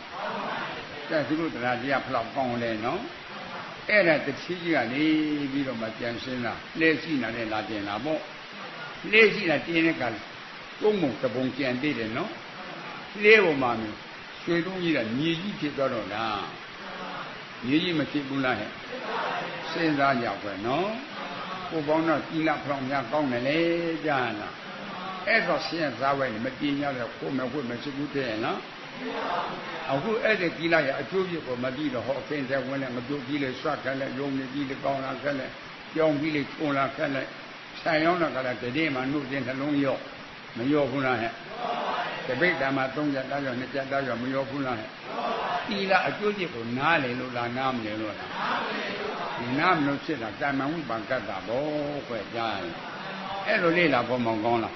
ကဲသူတို့တရားကြီးကဖလောက်ကောင်းတယ်နော်အဲ့ဒါတချီကြီးကနေပြီးတော့မှပြန်ရှင်းလာလဲရှိလာတဲ့လာတင်လာဗောလဲရှိလာတင်းတဲ့ကကုန်းမုံတပုံကြံသေးတယ်နော်လဲပေါ်မှာမျိုးရွှေတုံးကြီးကမြေကြီးဖြစ်သွားတော့လားမြေကြီးမဖြစ်ဘူးလားဟဲ့စဉ်းစားကြွယ်နော်ကိုပေါင်းတော့တီလာဖလောက်များကောင်းတယ်လေကြားလားအဲ့တော့ဆင်းရဲသားဝဲနေမတင်ရတဲ့ခိုးမခွတ်မရှိဘူးတဲ့နော်အခုအဲ့ဒီကြီးလာရအကျိုးပြကိုမပြီးတော့ဟောအဖင်ဆက်ဝင်လဲမပြုတ်ကြီးလေဆွတ်ခက်လဲယုံနေကြီးလေကောင်းလာခက်လဲကြောင်းကြီးလေချုံလာခက်လဲဆိုင်ရောက်တော့ကလည်းတည်းမှနှုတ်တင်နှလုံးရော့မရော့ဘူးလားဟဲ့တပိတ်တမှာ3ချက်တောက်ရော2ချက်တောက်ရောမရော့ဘူးလားဟဲ့တီလာအကျိုးပြကိုနားလေလို့လားနားမလဲလို့လားနားမလို့ဖြစ်တာကံမဝိပံကတ္တဘောခွဲကြားအဲ့လိုလေ့လာဖို့မောင်ကောင်းလား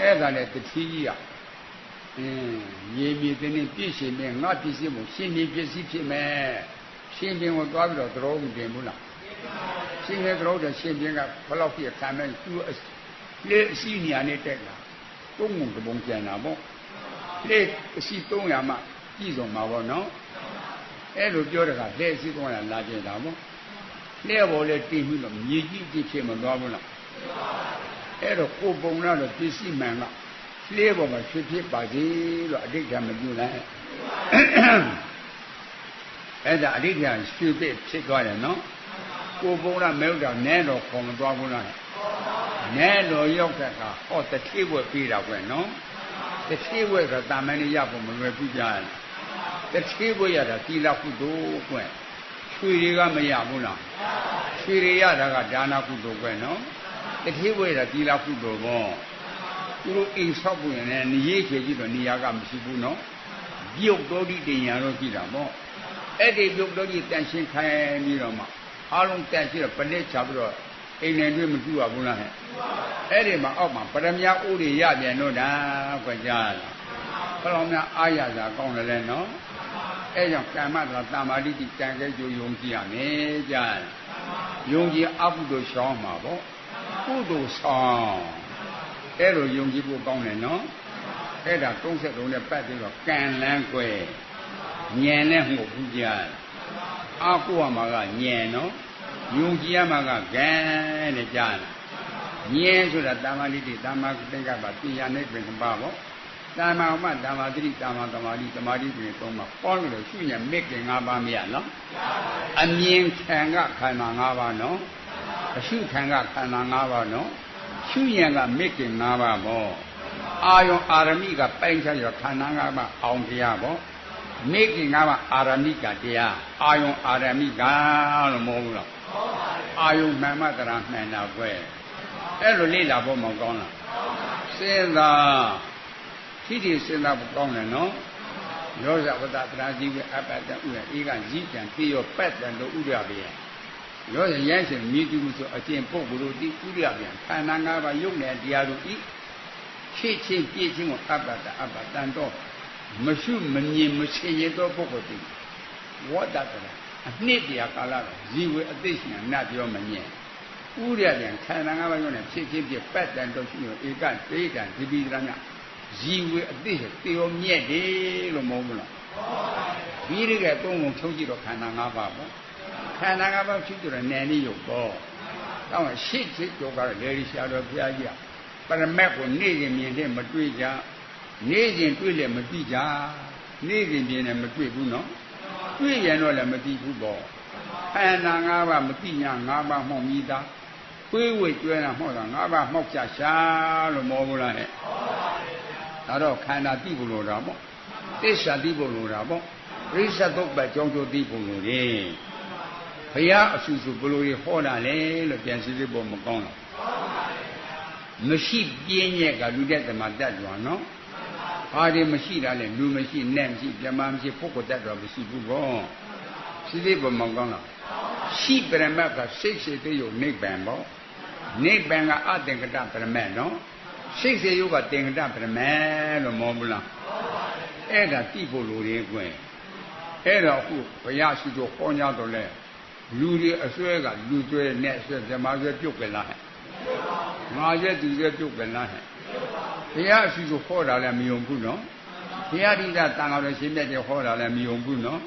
အဲ့ဒါနဲ့တတိကြီးကရေမြေတင်းပြည့်ရှင်မယ်ငါပြည့်စည်မှုရှင်မြေပြည့်စည်ဖြစ်မယ်ရှင်ပင်ကိုသွားပြီးတော့သတော်မတင်ဘူးလားရှ ရှင်ရဲ့ကြောတဲ့ရှင်ပြင်းကဘလောက်ပြခံမဲ့သူလေအစီနေရာနဲ့တက်လာသုံးပုံတပုံကျန်တာပေါ့လေအစီ300မှပြည်စုံမှာပေါ့နော်အဲ့လိုပြောတဲ့ကလေအစီ300လာကျင်တာပေါ့လေဘော်လေတည်ပြီးတော့မြေကြီးကြည့်ဖြစ်မသွားဘူးလားအဲ့တော့ကိုပုံလာတော့ပစ္စည်းမှန်ကလေဘော်မှာဖြစ်ပါစေလို့အဋ္ဌာမပြုလိုက်အဲ့ဒါအဋ္ဌာရွှေဖြစ်သွားတယ်နော်ကိုပုံလာမဲဥတာနဲတော့ခေါ်မသွားဘူးလားနဲတော်ရောက်တဲ့ကဟောတတိဝက်ပြီးတာကွနော်တတိဝက်ဆိုတာမန်နေရဖို့မလွယ်ဘူးကြားတယ်တတိဝက်ရတာသီလကုသိုလ်ကွရွှေတွေကမရဘူးလားရွှေတွေရတာကဒါနကုသိုလ်ကွနော်တတိဝက်ရတာသီလကုသိုလ်ပေါ့သူတို့အိမ်ဆောက်ဖို့ရင်လည်းနေရေးချေကြည့်တော့နေရာကမရှိဘူးနော်ပြုတ်တော်ဒီတင်ရတော့ကြည့်တာပေါ့အဲ့ဒီပြုတ်တော်ဒီတန်ရှင်းခိုင်းပြီးတော့မှအားလုံးတန်ရှင်းတော့ပလက်ချပြီးတော့အိမ်နယ်တွေမကြည့်ရဘူးလားဟဲ့အဲ့ဒီမှာအောက်မှာပရမညာဥတွေရပြန်တော့တာကွကြားလားဘယ်လိုများအားရတာကောင်းတယ်လဲနော်အဲ့ကြောင့်ကမ္မတတာမာတိတန်ခဲကြိုယုံကြည်ရမယ်ကြားလားယုံကြည်အကုသိုလ်ရှောင်းမှာပေါ့ကုသိုလ်ဆောင်အဲ့လိုယုံကြည်ဖို့ကောင်းတယ်နော်အဲ့ဒါ33နဲ့ပတ်ပြီးတော့ကံလန်းကွယ်ညံနဲ့မှုဘူးကြားအာကုဝမှာကညံနော်ယုံကြည်ရမှာကကံနဲ့ကြားလားညံဆိုတာတာမာတိတာမာသင်္ကပ္ပပညာနဲ့ပြင်ပါပေါ့တာမာဥမတာမာတိတာမာသမာဓိသမာဓိပြင်3ပါပေါင်းလို့ရှုညံမစ်ကင်5ပါးမရနော်အမြင်ခံကခန္ဓာ5ပါးနော်အရှုခံကခန္ဓာ5ပါးနော်ရှုညံကမစ်ကင်5ပါးပေါ့အာယုံအာရမိကပိုင်ချရခန္ဓာ5ပါးအောင်တရားပေါ့မိကင်5ပါးအာရမိကတရားအာယုံအာရမိကလို့မဟုတ်ဘူးလားအာယုမှန်မှတရာမှန်တာကွယ်အဲ့လိုလေ့လာဖို့မကောင်းလားစဉ်းစားခိတိစဉ်းစားဖို့ကောင်းတယ်နော်ရောဇဝတ္တတရာဇီဝအပ္ပတဥရဧကဇိတံတိယောပတ်တံတို့ဥရပေယရောဇရမ်းရှင်မြည်တူဆိုအကျင့်ပုဂ္ဂိုလ်တို့ဒီဥရပြန်ခန္ဓာ၅ပါးယုတ်နယ်တရားတို့ဤဖြည့်ချင်းပြည့်ချင်းကိုအပ္ပတံတော့မရှုမမြင်မရှင်းရသောပုဂ္ဂိုလ်တိဝတ္တတရာအနှစ်တရားကာလတော့ဇီဝအသိရှင်နတ်ပြောမမြင်ဥရပြန်ခန္ဓာ၅ပါးယုတ်နယ်ဖြည့်ချင်းပြည့်ပတ်တံတော့ရှိရောဧကဒေတံဒီပိဒရမြဇီဝအသိရှင်တေယောမြက်တယ်လို့မဟုတ်ဘူးလားဒီရကသုံးပုံချုပ်ကြည့်တော့ခန္ဓာ၅ပါးပေါ့ခန္ဓာ၅ပါးဖြစ်ကြတယ်နယ်နည်းရုပ်ပေါ့တောင်းရှစ်ချစ်ကြောကတော့လေရီရှာတော်ဘုရားကြီးပရမတ်ကိုနေ့စဉ်မြင်တဲ့မတွေ့ကြနေ့စဉ်တွေ့လည်းမသိကြနေ့စဉ်မြင်လည်းမတွေ့ဘူးနော်တွေ့ရင်တော့လည်းမသိဘူးပေါ့ခန္ဓာ၅ပါးမသိညာ၅ပါးမှောက်မိသားခွေးဝေကျွဲတာမှောက်တာ၅ပါးမှောက်ချရှာလို့မဟုတ်ဘူးလားဟဲ့ဒါတော့ခန္ဓာသိဖို့လိုတာပေါ့သစ္စာသိဖို့လိုတာပေါ့ပရိစ္ဆေသုတ်ပတ်ကြောင်းကျိုးသိဖို့လိုတယ်ဘုရားအဆူဆူဘလို့ရဟောတာလေလို့ပြန်စီဖို့မကောင်းတော့မရှိပြင်းညက်ကလူတဲ့တမတတ်တော်နော်ဘာတွေမရှိတာလဲလူမရှိနဲ့မရှိပြမမရှိပုဂ္ဂိုလ်တတ်တော်မရှိဘူးပေါ့စီဖို့မကောင်းတော့ရှိပရမတ်ကစိတ်စိတ်တည်းယုံနိဗ္ဗာန်ပေါ့နိဗ္ဗာန်ကအသင်္ကတပရမတ်နော်စိတ်စေယုကသင်္ကတပရမတ်လို့မဟုတ်ဘူးလားအဲ့ဒါသိဖို့လိုတယ်ကွယ်အဲ့တော့အခုဘုရားရှိခိုးခေါ်ကြတော့လဲလူတွေအစွဲကလူကျွဲနဲ့အစွဲဓမ္မကျွဲပြုတ်ကြလားဟဲ့ငါကျွဲသူကျွဲပြုတ်ကြလားဟဲ့ဘုရားရှိခိုးခေါ်တာလည်းမယုံဘူးနော်ဘုရားတိကတန်ခါတော်ရှင်မြတ်တွေခေါ်တာလည်းမယုံဘူးနော်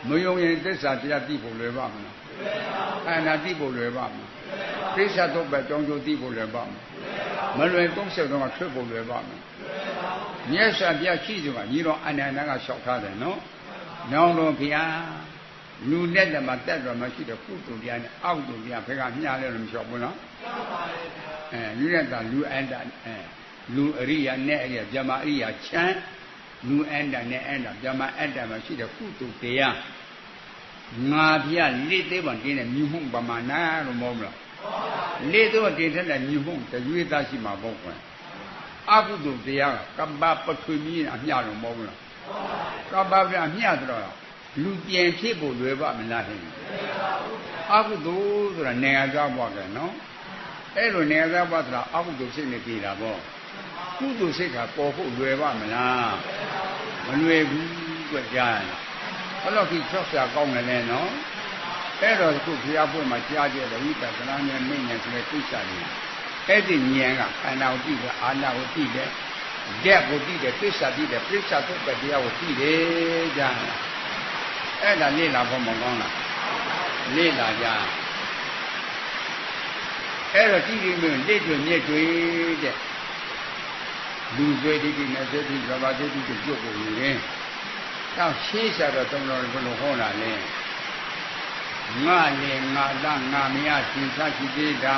မယုံရင်သစ္စာတရားသိဖို့လွယ်ပါမလားခန္ဓာသိဖို့လွယ်ပါမလားသစ္စာတော့ပဲကြောင်းကျိုးသိဖို့လွယ်ပါမလားမလွယ်30တော့ထွက်ဖို့လွယ်ပါမလားမြတ်စွာဘုရားရှိသူကညီတော်အနန္ဒကလျှောက်ထားတယ်နော်နောင်တော်ဘုရားလူနဲ့တည်းမှာတက်တော်မရှိတဲ့ကုသိုလ်တရားနဲ့အောက်တုတရားဘယ်ကမျှလဲလို့မလျှောက်ဘူးနော်လူနဲ့တာလူအန္တလူအရိယာနဲ့အရိယာဗြဟ္မာအရိယာချမ်းလူအန္တနဲ့အန္တဗြဟ္မာအတ္တမှာရှိတဲ့ကုသိုလ်တရားငါဘုရားလက်သေးပါတင်းတဲ့မြူမှုပမာဏလို့မဟုတ်ဘူးလားလက်သေးပါတင်းတဲ့မြူမှုတရွေးသားရှိမှာပေါ့ကွယ်အကုသိုလ်တရားကကပ္ပပထွေမီးအမျှလို့မဟုတ်ဘူးလားကပ္ပပြအမျှဆိုတော့လူပြန်ဖြစ်ဖို့လွယ်ပါမလားဟဲ့အကုသိုလ်ဆိုတာနေရာသွားပေါ့ကဲနော်အဲ့လိုနေရာသွားပေါ့ဆိုတာအကုသိုလ်စိတ်နဲ့ပြည်တာပေါ့ကုသိုလ်စိတ်ကပေါ်ဖို့လွယ်ပါမလားမလွယ်ဘူးကြွကြားဘယ်တော့ဒီချော့ဆရာကောင်းတယ်လဲနော် အဲ့တော့ခုဘုရားပွင့်မှာကြားကြတဲ့ဝိပဿနာဉာဏ်မိညာဆိုတဲ့ကိစ္စတွေအဲ့ဒီဉာဏ်ကခန္ဓာကိုသိတယ်အာနာကိုသိတယ်ဓာတ်ကိုသိတယ်သစ္စာသိတယ်ပြစ္ဆာသုတ်တရားကိုသိတယ်ကြားအဲ့ဒါလေ့လာဖို့မကောင်းလားလေ့လာကြအဲ့တော့ကြည့်ပြီးမျိုးလက်တွေမြက်တွေတဲ့လူတွေဒီနဲ့သေတိဘာသေတိကိုပြုတ်ကိုယူတယ်တော့ရှင်းစားတော့တုံးတော်ဘယ်လိုဟောတာလဲငါလေငါသားငါမရရှင်စားရှိသေးတာ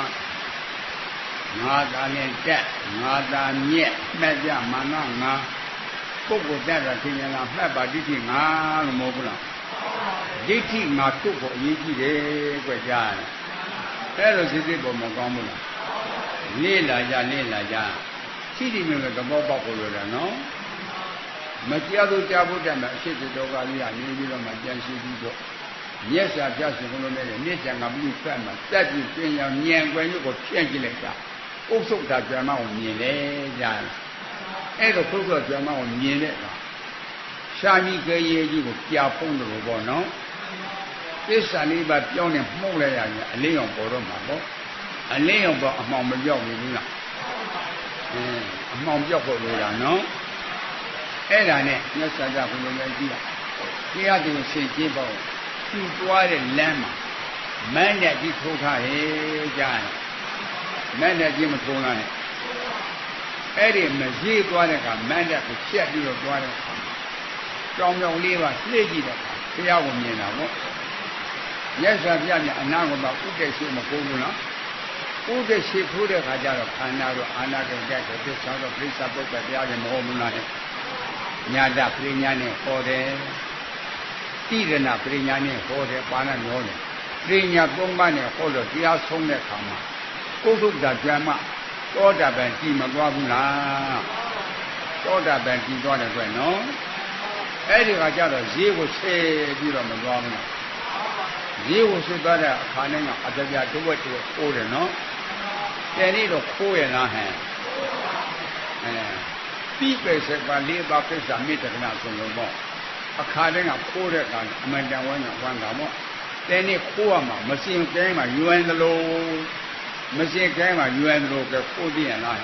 ငါသားနဲ့တက်ငါသားမြက်မှတ်ကြမာနငါပုဂ္ဂိုလ်တက်တာသင်ညာမှတ်ပါဒိဋ္ဌိငါလို့မဟုတ်ဘူးလားဒိဋ္ဌိငါတုတ်ဖို့အရေးကြီးတယ်ကြွက်ကြားတယ်အဲ့လိုစိတ်ပေါ်မကောင်းဘူးလားလေ့လာကြရှိတယ်မျိုးသဘောပေါက်ဖို့လိုတယ်နော်မကြားလို့ကြားဖို့တက်မှာအရှိတတော်ကလေးကနေပြီးတော့မှကြံရှိပြီးတော့မျက်စာပြတ်စင်လို့လည်းမျက်ကြံကပြီးဖတ်မှာတက်ပြီးပြင်ရောင်ညံကွယ်ရုပ်ကိုဖြန့်ကြည့်လိုက်တာဥစ္စုတ်တာကြံမအောင်မြင်လေကြားအဲ့တော့ပုဂ္ဂိုလ်ကြံမအောင်မြင်တဲ့အခါရှားကြီးကြဲရဲကြီးကိုပြဖုံးတယ်လို့ပေါ့နော်သစ္စာလေးပါပြောင်းနေမှုတ်လိုက်ရရင်အလင်းအောင်ပေါ်တော့မှာပေါ့အလင်းအောင်ပေါ်အမှောင်မပြောက်ဘူးလားအမှောင်ပြောက်ဖို့လိုတာနော်အဲ့ဒါနဲ့မြတ်စွာဘုရားဘုလိုလည်းကြည့်တရားသူဆင်ကျင်းပေါ့သူ့သွားတဲ့လမ်းမှာမန်းနဲ့ကြီးထိုးထားတယ်ကြားတယ်မန်းနဲ့ကြီးမထိုးနိုင်အဲ့ဒီမကြီးသွားတဲ့ကမန်းနဲ့ကိုချက်ပြီးတော့သွားတဲ့ကြောင်ကြောင်လေးပါလှည့်ကြည့်တဲ့ဘုရားကိုမြင်တာပေါ့မြတ်စွာဘုရားကအနာကိုမှဥဒ္ဒေရှိမကိုးဘူးနော်ဥဒ္ဒေရှိထိုးတဲ့ခါကျတော့ခန္ဓာတော့အာနာတုံတက်တဲ့သစ္စာတော့ပြိဿပုဂ္ဂိုလ်တရားတွေမဟုတ်ဘူးလားညာတပရိညာနဲ့ဟောတယ်တိရဏပရိညာနဲ့ဟောတယ်ပါဏညောတယ်ပရိညာ၃ပါးနဲ့ဟောလို့တရားဆုံးတဲ့ခါမှာကုသတာဇမသောတာပန်ကြည်မသွားဘူးလားသောတာပန်ကြည်သွားတယ်ကွနော်အဲ့ဒီကကြတော့ဈေးကိုဆဲပြီးတော့မသွားဘူးလားဈေးကိုဆဲသွားတဲ့အခါနဲ့ကအတပြတဝက်ခိုးတယ်နော်တဲ့နေ့တော့ခိုးရလားဟဲ့ပြီးပဲဆက်ပါ၄ပါးပြစ္ဆာမေတ္တနာဆုံးလို့ပေါ့အခါတိုင်းကခိုးတဲ့အခါအမှန်တန်ဝမ်းကဝမ်းတာပေါ့တဲ့နေ့ခိုးရမှာမစင်ကဲမှာယူရင်သလိုမစင်ကဲမှာယူရင်သလိုကခိုးသိရလား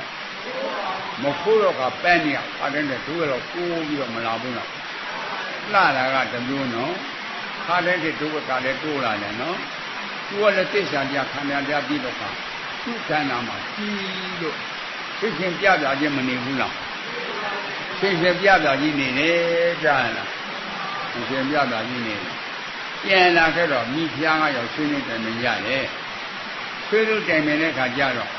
မခိုးတော့ကပန်းနေအခါတိုင်းကတို့ရတော့ကိုးပြီးတော့မလာဘူးလားလှတာကတမျိုးနော်ခါတိုင်းကတို့ကလည်းတိုးလာတယ်နော်သူကလည်းသိစ္စာပြခန္ဓာပြပြီးတော့ကသူ့ခန္ဓာမှာကြီးလို့သိချင်းပြပြချင်းမနေဘူးလားသိချင်းပြပြကြီးနေတယ်ကြားလားသိချင်းပြပြကြီးနေပြန်လာခဲ့တော့မိဖုရားကရောက်ဆွေးနွေးတယ်မရတယ်ဆွေးနွေးတိုင်တဲ့ခါကျတော့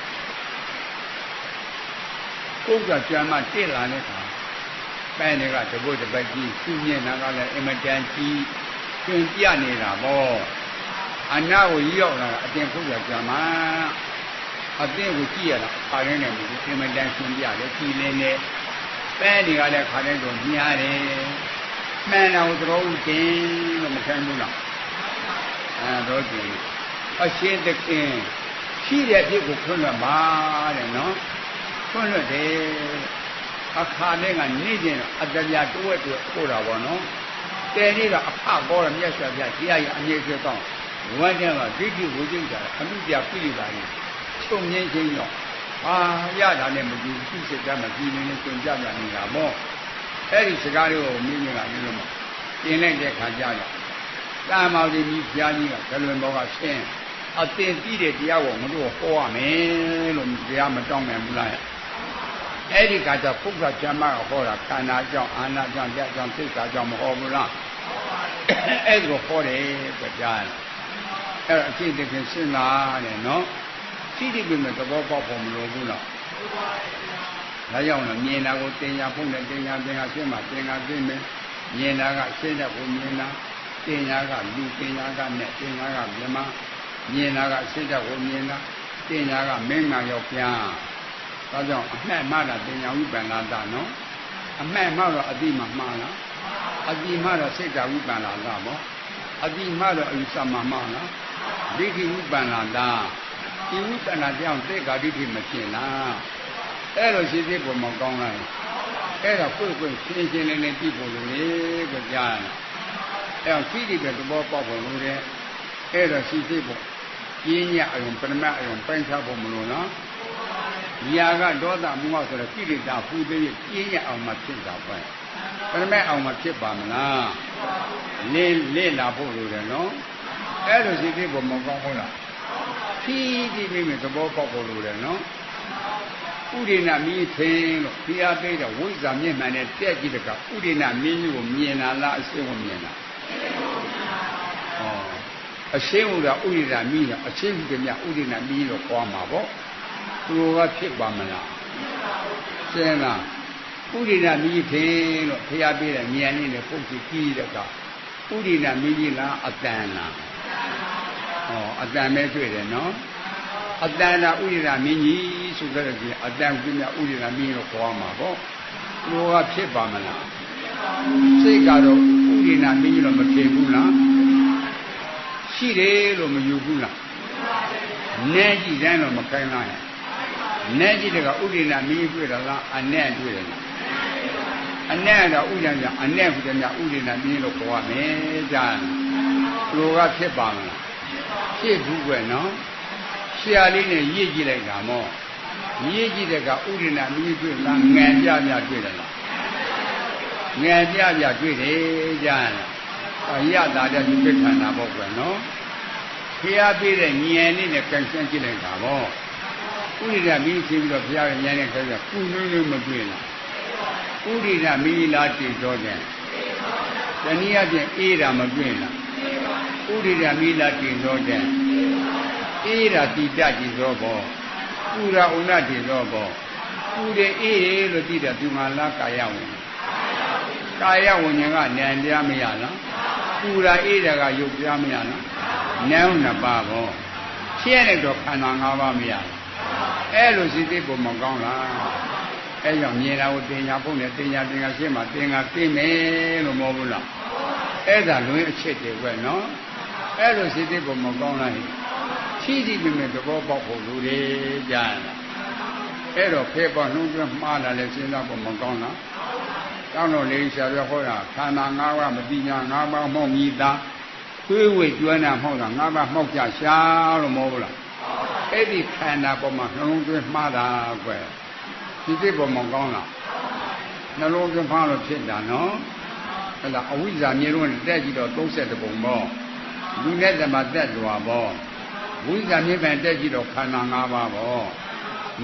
ကိုယ်ကကြံမှတက်လာတဲ့ခါပန်းတွေကတပုတ်တပတ်ကြီးသူ့မျက်နှာကလည်းအမတန်ကြီးသင်ပြနေတာပေါ့အနာကိုရောက်လာအတင်ခုတ်ကြံမှအတင်ကိုကြည့်ရတာခါရင်းနဲ့ဒီအမတန်ရှင်းပြတယ်ကြည်လင်းတယ်ပန်းတွေကလည်းခါတိုင်းတော့မြားတယ်မှန်တော်တော်ဦးတင်လို့မခံဘူးလားတော့ကြည့်အရှင်းတခင်ရှိတဲ့အဖြစ်ကိုဖွင့်လွှတ်ပါတဲ့နော်ဖွင့်လွှတ်တယ်အခါနဲ့ကနေကျင်အတ္တပြတိုးဝက်တိုးပို့တာပေါ့နော်တယ်နေ့တော့အခဘောရမြတ်စွာဘုရားတရားရအမြဲပြတော့ဝမ်းကျမ်းကဒိဋ္ဌိဝိသိကိတာအမှုပြပြိလာရင်ချုပ်ငင်းခြင်းရောရတာနဲ့မကြည့်သူစိတ်ကမကြည့်နေနဲ့သင်ပြပြနေတာပေါ့အဲ့ဒီစကားလေးကိုမိမိကလည်းလို့ပြင်လိုက်တဲ့ခါကျတော့တာမောင်ကြီးမိဖုရားကြီးကဒလွင်ဘောကဆင်းအသင်ပြီးတဲ့တရားကိုမတို့ဟောရမယ်လို့တရားမတောင်းနိုင်ဘူးလားအဲ့ဒီကကြပုဂ္ဂဇမကဟောတာခန္ဓာကြောင့်အာနာကြောင့်ပြကြောင့်သိက္ခာကြောင့်မဟောဘူးလားအဲ့ဒီကိုဟောတယ်ကြားတယ်အဲ့တော့အရှိတခင်စဉ်းစားတယ်နော်ရှိတယ်ပြင်မဲ့သဘောပေါက်ဖို့မလိုဘူးလားဒါကြောင့်လည်းမြင်တာကိုတင်ညာဖုံးတယ်တင်ညာသင်္ခါရှင်းမှသင်္ခါသိမယ်မြင်တာကရှင်းတဲ့ကိုမြင်တာတင်ညာကလူတင်ညာကနဲ့တင်ညာကမြမမြင်တာကရှင်းတဲ့ကိုမြင်တာတင်ညာကမင်းငါရောက်ပြန်ဒါကြောင့်အမှတ်မှတာတင်ညာဝိပန္နတာနော်အမှတ်မှတော့အတိမမှားလားအတိမှတော့စိတ်ဓာဝိပန္နတာပေါ့အတိမှတော့အယူဆမှာမှားလားဒိဋ္ဌိဝိပန္နတာဒီဝိပန္နကြောင့်သိက္ခာဒိဋ္ဌိမဖြစ်လားအဲ့လိုရှိသေးပုံမကောင်းလားအဲ့ဒါကိုယ်ရှင်းရှင်းလင်းလင်းကြည့်ဖို့လိုလေကြကြားရတယ်အဲ့တော့ရှိတဲ့သဘောပေါက်ဖို့လိုတယ် အဲ့တော့ရှိစိတ်ပေါ့ပြင်းညအယုံပရမတ်အယုံပိုင်းခြားဖို့မလို့နော်ညာကဒေါသမောဟဆိုတော့ကိလေသာဖူးသေးပြင်းညအောင်မှဖြစ်တာပဲပရမတ်အောင်မှဖြစ်ပါမလားလေလာဖို့လိုတယ်နော်အဲ့လိုရှိစိတ်ပေါ်မကောင်းဘူးလားဖြည်းဖြည်းမိသဘောပေါက်ဖို့လိုတယ်နော်ဥဒိဏမီးထင်းလို့ဖျားပေးတဲ့ဝိဇ္ဇာမျက်မှန်နဲ့တက်ကြည့်တဲ့ကဥဒိဏမင်းကြီးကိုမြင်လာလားအရှင်းကိုမြင်လာအရှင်းကဥဒိဏမီးကအရှင်းကမြဥဒိဏမီးလို့ခေါ်မှာပေါ့သူကဖြစ်ပါမလားရှင်းလားဥဒိဏမီးထင်းလို့ဖျားပေးတဲ့ဉာဏ်လေးနဲ့ပုတ်ကြည့်ကြည့်တဲ့ကဥဒိဏမီးကြီးလားအတန်လားအတန်ပဲတွေ့တယ်နော်အတန်တာဥဒိဏမင်းကြီးဆိုတဲ့ကြီးအတန်ကြီးမြဥဒိဏမင်းလို့ခေါ်မှာပေါ့သူကဖြစ်ပါမလားစိတ်ကတော့ဥဒိဏမင်းကြီးတော့မဖြစ်ဘူးလားရှိတယ်လို့မယူဘူးလားနဲကြည့်တိုင်းတော့မခိုင်းလားနဲကြည့်တဲ့ကဥဒိဏမင်းတွေ့တယ်လားအနဲ့တွေ့တယ်လားအနဲ့တော့ဥဒိဏအနဲ့ဟူတယ်များဥဒိဏမင်းလို့ခေါ်ရမယ်ကြာသူကဖြစ်ပါမလားဖြစ်ဘူးပဲနော်ဆရာလေးနဲ့ရည်ကြည့်လိုက်တာမောရည်ကြည့်တဲ့ကဥဒိဏမင်းတွေ့လားငန်ပြပြတွေ့တယ်လားငန်ပြပြတွေ့တယ်ကြာရတာတဲ့ဒီပြဋ္ဌာန်းတာပေါ့ကွယ်နော်ဖျားပေးတဲ့ဉာဏ်လေးနဲ့ကန်ဆန်းကြည့်လိုက်တာပေါ့ဥဒိဏမင်းချင်းပြီးတော့ဖျားရဲ့ဉာဏ်နဲ့ခက်ပြကုနုလေးမတွေ့လားဥဒိဏမင်းလားတည်တော်တယ်တနည်းအားဖြင့်အေးတာမတွေ့လားဥဒိဏမင်းလားတည်တော်တယ်အေးတာတိတကြည်သောဘောပူရာဥဏတည်သောဘောပူတယ်အေးလို့သိတယ်ဒီမှာလားကာယဝင်ကာယဝิญဉာဏ်ကဉာဏ်ပြမရလားပူရာအေးတာကရုပ်ပြမရလားနန်းနှစ်ပါးဘောဖြစ်ရတော့ခန္ဓာ၅ပါးမရလားအဲ့လိုစိတ်သိပုံမကောင်းလားအဲ့ကြောင့်မြင်တာကိုတင်ညာဖို့နဲ့တင်ညာရှင်းမှတင်ညာသိမယ်လို့မဟုတ်ဘူးလားအဲ့ဒါလွင်အချက်တွေပဲနော်အဲ့လိုစိတ်သိပုံမကောင်းလားရှိရှိပြမယ်သဘောပေါက်ဖို့လူတွေကြားလားအဲ့တော့ဖေပေါ်နှုံးပြမှားလာလဲစဉ်းစားဖို့မကောင်းလားကောင်းတော့လေဆရာပြောဟောတာခန္ဓာ၅ပါးမတိညာ၅ပါးမှောက်မြည်တာသွေးဝေကျွမ်းတာမှောက်တာ၅ပါးမှောက်ကြရှာလို့မဟုတ်ဘူးလားအဲ့ဒီခန္ဓာပေါ်မှာနှလုံးသွင်းမှားတာကွယ်ဒီစိတ်ပေါ်မကောင်းလားနှလုံးသွင်းမှားလို့ဖြစ်တာနော်အဲ့ဒါအဝိဇ္ဇာမြေလုံးနဲ့တက်ကြည့်တော့32ပုံပေါ့လူနဲ့တမတက်တော်ပေါ့ဝိဇ္ဇာမြေပန်တက်ကြည့်တော့ခန္ဓာ၅ပါးပေါ့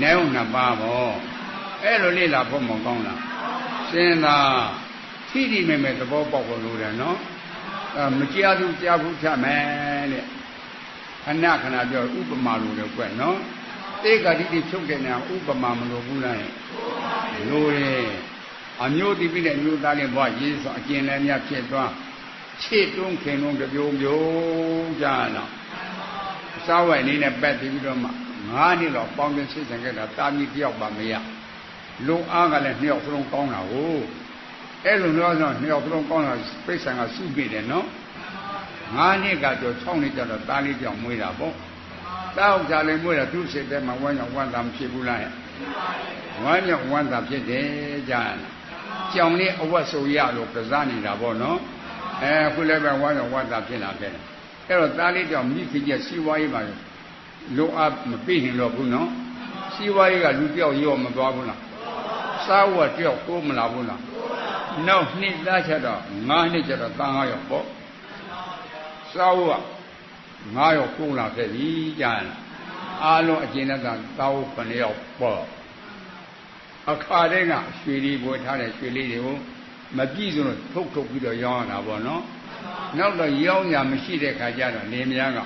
နဲုံ2ပါးပေါ့အဲ့လိုလေ့လာဖို့မကောင်းလားစဉ်းစားထိတိမဲ့မဲ့သဘောပေါက်ဖို့လိုတယ်နော်မကြားဘူးကြားဘူးထမယ်တဲ့ခဏပြောဥပမာလိုတယ်ကွနော်တေကတိတိချုပ်တဲ့နေရာဥပမာမလိုဘူးလားလိုတယ်အမျိုးတိပိနဲ့အမျိုးသားလေးဘွားရေးဆိုအကျဉ်းလည်းများဖြစ်သွားခြေတွန်းခင်လုံးတစ်မျိုးမျိုးကြားတော့စားဝိုင်လေးနဲ့ပတ်ပြီးတော့မှ9နှစ်လောက်ပေါင်းတင်ဆစ်ဆင်ခဲ့တာတာမီတယောက်ပါမရလုံအားကလည်း2ယောက်စလုံးကောင်းတာဟုတ်အဲ့လိုတော့2ယောက်စလုံးကောင်းတာပိဿံကစုပြတယ်နော်9နှစ်ကကြော6နှစ်ကျတော့တားလေးကြောင့်မွေးတာပေါ့တားဥစ္စာလေးမွေးတာသူ့စိတ်ထဲမှာဝမ်းကြောင့်ဝမ်းသာမဖြစ်ဘူးလားဝမ်းကြောင့်ဝမ်းသာဖြစ်တယ်ကြားကြောင်လေးအဝတ်ဆိုရလို့ကစားနေတာပေါ့နော်ခုလည်းပဲဝမ်းကြောင့်ဝမ်းသာဖြစ်လာခဲ့တယ်အဲ့တော့တားလေးကြောင့်မိခင်ကြီးစီးပွားရေးပါလုံအားမပြည့်ရင်တော့ဘူးနော်စီးပွားရေးကလူတယောက်ရောမသွားဘူးလားစားဝတ်တယောက်ကိုမလာဘူးလားနောက်နှစ်သားချက်တော့9နှစ်ချက်တော့တန်9ယောက်ပေါ့စားဝတ်9ယောက်ကိုလာခဲ့ပြီကြားအားလုံးအကျဉ်းသက်သာတောက်9ယောက်ပေါ့အခါတည်းကရွှေလေးပေါ်ထားတဲ့ရွှေလေးတွေကိုမပြည့်စုံလို့ထုတ်ပြီးတော့ရောင်းရတာပေါ့နော်နောက်တော့ရောင်းရမရှိတဲ့ခါကျတော့နေများက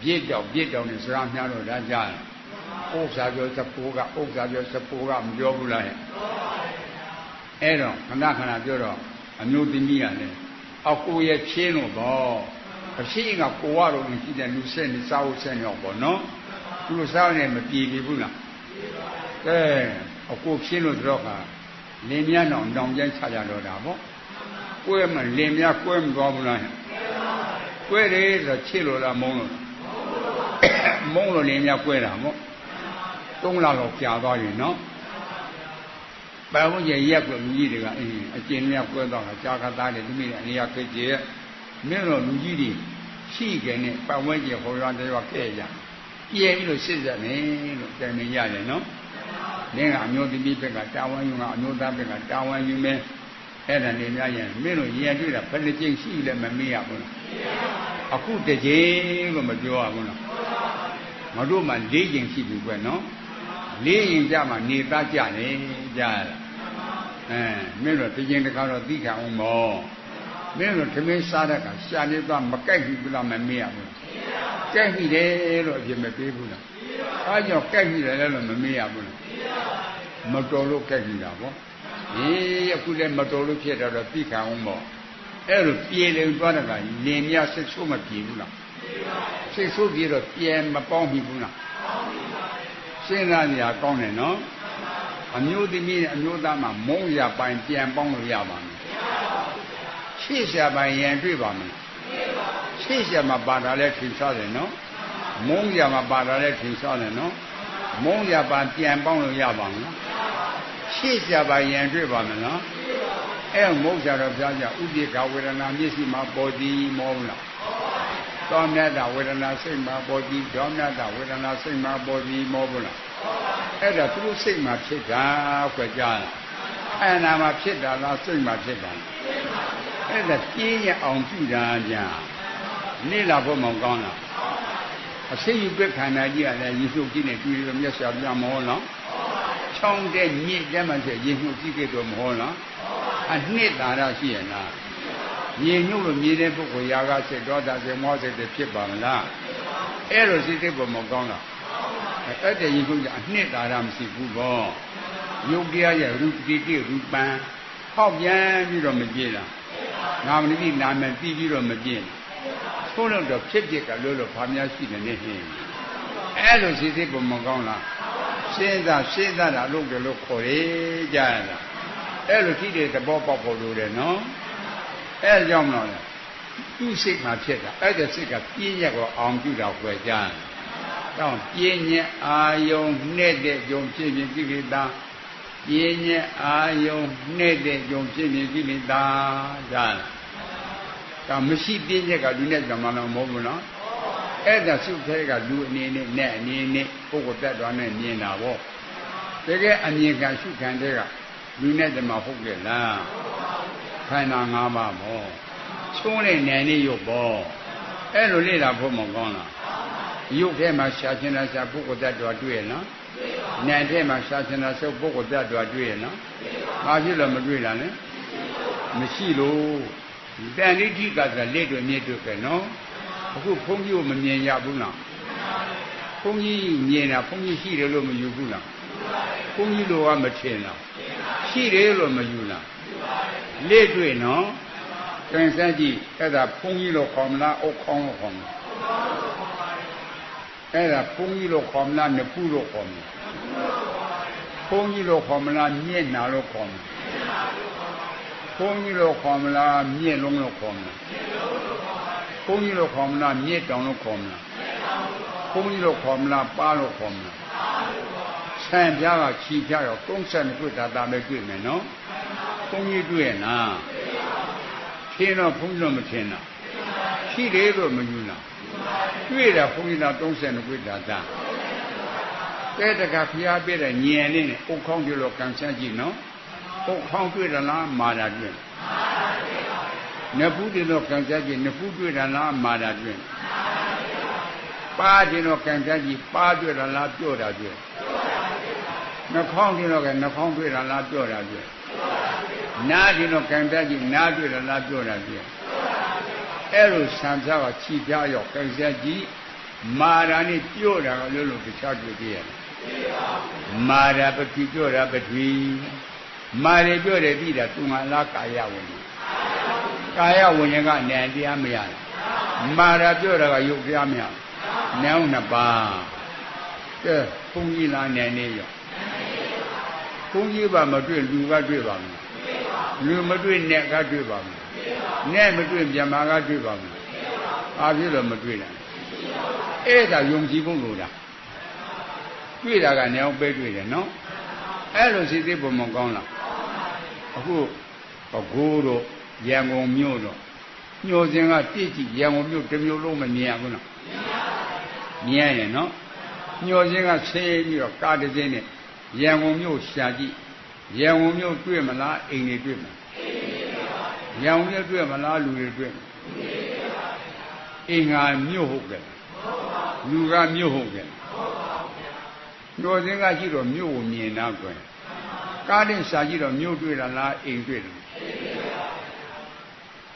ပြစ်တောင်နဲ့စကားများတော့ဒါကြားတယ်ဥစ္စာပြောစပိုးကဥစ္စာပြောစပိုးကမပြောဘူးလားအဲ့တော့ခဏပြောတော့အမျိုးသမီးကလည်းအောက်ကိုရဲ့ချင်းလို့ပေါ့အရှိကကိုရတော့ရှိတယ်လူဆက်နေစားဖို့ဆက်နေတော့ပေါ့နော်သူတို့စားနေမပြေဘူးလားကဲအကိုချင်းလို့တော့ကလင်းမြန်းအောင်တောင်ကျန်းချကြတော့တာပေါ့ကွဲမလင်းမြန်းကွဲမသွားဘူးလားကွဲတယ်ဆိုချစ်လို့လားမုန်းလို့မုန်းလို့လင်းမြန်းကွဲတာပေါ့3လလောက်ကြာသွားရင်နော်ဘာလို့ရက်ကွယ်လူကြီးတွေကအကျဉ်းများကွဲတော့တာကြာခသားတယ်သူမိတဲ့အနေရာခေကျေမင်းတို့လူကြီးတွေ ရှိကနေပတ်ဝန်းကျင်ဟောရွာတွေကဲ့ကြပြေပြီးလို့စစ်ဆက်မယ်လို့တိုင်နေရတယ်နော်နင်းကအမျိုးသမီးဘက်ကတာဝန်ယူကအမျိုးသားဘက်ကတာဝန်ယူမယ်အဲ့ဒါနေများရင်မင်းတို့ရင်တွေ့တာဘယ်နှကြိမ်ရှိလဲမမေးရဘူးလားအခုတစ်ကြိမ်ကိုမပြောရဘူးလားမတို့မှ၄ကြိမ်ရှိပြီကွနော်၄ရင်ကြမှာနေသားကြတယ်ကြားရလားမင်းတို့တစ်ကြိမ်တစ်ခါတော့သိခံအောင်မောမင်းတို့သမင်းစားတဲ့ကရှာနေသွားမကြိုက်ဘူးလားမမေးရဘူးကြိုက်ပြီတယ်လို့အပြစ်မပေးဘူးလားအားကြောင့်ကြိုက်ပြီတယ်လို့မမေးရဘူးလားမတော်လို့ကြိုက်ပြီတာပေါ့အခုလည်းမတော်လို့ဖြစ်တော့သိခံအောင်ပေါ့အဲ့လိုပြေလည်သွားတဲ့ကလင်မြစိတ်ဆိုးမပြေဘူးလားစိတ်ဆိုးပြေတော့ပြန်မပေါင်းပြီဘူးလားစဉ်းစားနေရကောင်းတယ်နော်အမျိုးသမီးနဲ့အမျိုးသားမှာမုန်းရပိုင်ပြန်ပေါင်းလို့ရပါမယ်ရှေ့ရှာပိုင်ရန်တွေ့ပါမယ်ရှေ့ရှာမှာပါတာလဲထင်ရှားတယ်နော်မုန်းရမှာပါတာလဲထင်ရှားတယ်နော်မုန်းရပါပြန်ပေါင်းလို့ရပါမလားရှေ့ရှာပိုင်ရန်တွေ့ပါမလားအဲ့မုန်းကြတော့ပြားကြဥပိ္ပခဝေဒနာမျက်စိမှာပေါ်သည်မောဘူးလားသောမြတ်တာဝေဒနာစိတ်မှာပေါ်သည်ဒေါမြတ်တာဝေဒနာစိတ်မှာပေါ်သည်မောဘူးလားအဲ့ဒါသူစိတ်မှာဖြစ်တာခွဲကြလားအဲ့နာမှာဖြစ်တာလားစိတ်မှာဖြစ်တာအဲ့ဒါပြင်းရအောင်ပြုတာညာနေလာဖို့မောင်ကောင်းလားအစိတ်ယူပက်ခန္ဓာကြီးကလည်းရေစုပ်ကြီးနဲ့တွေ့ရမျက်စာပြမောလားချောင်းတဲ့မြင့်တဲမှဆိုရေစုပ်ကြီးကတော့မဟုတ်လားအနှစ်သာရရှိရလားရေညုပ်လို့မြေတဲ့ပုဂ္ဂိုလ်ရာကစိတ်ဒေါသစိတ်မောစိတ်တွေဖြစ်ပါမလားအဲ့လိုစိတ်တွေပေါ်မကောင်းလားအဲ့တဲ့ရေစုပ်ကအနှစ်သာရမရှိဘူးပေါ့ယုတ်တရားရဲ့ရူပတိတိရူပံဟောက်ပြန်ပြီးတော့မကြည့်လားငါမတိနာမည်ပြီးပြီးတော့မကြည့်ဆိုးလို့တော့ဖြစ်ဖြစ်ကလို့ဘာများရှိနေနေဟင်းအဲ့လိုစိတ်တွေပေါ်မကောင်းလားစဉ်းစားတာလုပ်တယ်လို့ခေါ်ရကြရတာအဲ့လိုရှိတဲ့သဘောပေါက်ဖို့လိုတယ်နော်အဲ့ကြောင့်မလို့သူ့စိတ်မှာဖြစ်တာအဲ့တဲ့စိတ်ကပြင်းရက်ကိုအောင်ပြုတာွယ်ကြတယ်တောင်းပြင်းရက်အာယုံနဲ့တဲ့ယုံဖြစ်ဖြစ်ကိလေသာပြင်းရက်အာယုံနဲ့တဲ့ယုံဖြစ်ဖြစ်ကိလေသာကြားဒါမရှိပြင်းရက်ကလူနဲ့ကြမှာတော့မဟုတ်ဘူးနော်အဲ့ဒါစုထဲကလူအနေနဲ့နဲ့အနေနဲ့ပုဂ္ဂိုလ်တက်တော်နဲ့မြင်တာပေါ့တကယ်အမြင်ကရှုခံတဲ့ကလူနဲ့ကြမှာဟုတ်ကြလားခန္ဓာ၅ပါးပေါ့ချုံးတဲ့နယ်လေးရုပ်ပေါ့အဲ့လိုလေ့လာဖို့မကောင်းလားရုပ်ထဲမှာရှားချင်တာရှားပုဂ္ဂိုလ်တက်တော်တွေ့ရနော်နယ်ထဲမှာရှားချင်တာဆုပ်ပုဂ္ဂိုလ်တက်တော်တွေ့ရနော်ဘာဖြစ်လို့မတွေ့တာလဲမရှိလို့တန်ဋိဋ္ဌိကဆိုလက်တွေမြစ်တွေပဲနော်အခုဘုန်းကြီးကိုမမြင်ရဘူးလားဘုန်းကြီးမြင်တာဘုန်းကြီးရှိတယ်လို့မယူဘူးလားဘုန်းကြီးလိုကမထင်လားရှိတယ်လို့မယူလားလက်တွေနော်သင်ဆက်ကြည့်အဲ့ဒါဘုန်းကြီးလိုခေါ်မလားအုတ်ခေါင်းလိုခေါ်မလားအဲ့ဒါဘုန်းကြီးလိုခေါ်မလားနဖူးလိုခေါ်မလားဘုန်းကြီးလိုခေါ်မလားမျက်နှာလိုခေါ်မလားဘုန်းကြီးလိုခေါ်မလားမြင့်လုံးလို့ခေါ်မလားဘုန်းကြီးလိုခေါ်မလားမြင့်တောင်လို့ခေါ်မလားဘုန်းကြီးလိုခေါ်မလားပါလို့ခေါ်မလားဆံပြားကခြီးပြားရော32တွေ့တာပဲတွေ့မယ်နော်ဘုန်းကြီးတွေ့ရင်လားထင်တော့ဘုန်းကြီးတော့မထင်တာရှိတယ်လို့မယူလားတွေ့တာဘုန်းကြီးတော့32တွေ့တာတဲ့တကဖျားပြတဲ့ညင်လေးနဲ့အုတ်ခေါင်းပြလို့ကန်ဆန်းကြည့်နော်ပုတ်ခေါင်းတွေ့တယ်လားမာတာတွေ့နဖူးတင်တော့ကံကြကြည့်နဖူးတွေ့တယ်လားမာတာတွေ့ပါတင်တော့ကံကြကြည့်ပါတွေ့တယ်လားပြော့တာတွေ့နှာခေါင်းတင်တော့ကနှာခေါင်းတွေ့တယ်လားပြော့တာတွေ့နားတင်တော့ကံကြကြည့်နားတွေ့တယ်လားပြော့တာတွေ့အဲ့လိုဆံပြားကခြိပြားရောကံကြကြည့်မာတာနဲ့ပြော့တာကလို့တခြားတွေ့ကြရတယ်မာတာပတိပြော့တာပတိမာရပြောတယ်ပြီးတာသူငါလားကာယဝိညာဉ်ကာယဝိညာဉ်ကဉာဏ်တရားမရဘူးမာရပြောတာကယုတ်တရားမရဘူးဉာဏ်နှစ်ပါးကဲဘုန်းကြီးလားဉာဏ်နေရောဘုန်းကြီးပါမတွေ့လူကတွေ့ပါမယ်လူမတွေ့နဲ့ကတွေ့ပါမယ်နဲ့မတွေ့မြမာကတွေ့ပါမယ်အားဖြစ်လို့မတွေ့နိုင်အဲ့ဒါယုံကြည်ဖို့လိုတာတွေ့တာကဉာဏ်ပဲတွေ့တယ်နော်အဲ့လိုစိတ်သေးပုံမကောင်းလားအခုဘကိုးတို့ရန်ကုန်မြို့တို့ ညိုစင်ကတိကြည့်ရန်ကုန်မြို့တစ်မျိုးလုံးမမြင်ရဘူးနော်မြင်ရင်နော်ညိုစင်ကဆင်းပြီးတော့ကားတစ်စင်းနဲ့ရန်ကုန်မြို့ရှာကြည့်ရန်ကုန်မြို့တွေ့မလားအိမ်တွေတွေ့မလားရန်ကုန်မြို့တွေ့မလားလူတွေတွေ့မလားအိမ်ကမြို့ဟုတ်ကဲ့လူကမြို့ဟုတ်ကဲ့ညိုစင်ကကြည့်တော့မြို့ကိုမြင်တာကွယ်ကားနဲ့ရှာကြည့်တော့မြို့တွေ့လားအိမ်တွေ့လား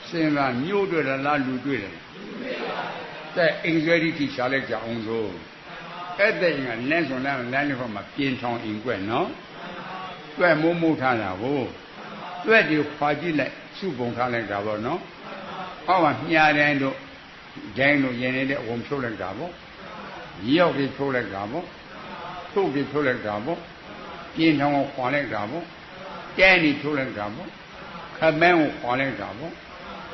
စင်ကမြို့တွေ့လားလူတွေ့လားတဲ့အိမ်ဆွဲတိရှာလိုက်ကြအောင်ဆိုအဲ့တဲ့ကလမ်းစွန်လမ်းလေးဟောမှာပြင်ထောင်အိမ်ကွက်နော်တွဲမိုးထားတာကိုတွဲဒီခွာကြည့်လိုက်စုပုံထားလိုက်တာပေါ့နော်ဟောမှာမြားတိုင်းတို့ဒိုင်းတို့ရင်နေတဲ့အုံဖြုတ်လိုက်တာပေါ့ရောက်ပြီးဖြုတ်လိုက်တာပေါ့ထုတ်ပြီးဖြုတ်လိုက်တာပေါ့ပြင်ထောင်ကိုခွာလိုက်တာပေါ့တဲနေဖြုတ်လိုက်တာပေါ့ခမန်းကိုခွာလိုက်တာပေါ့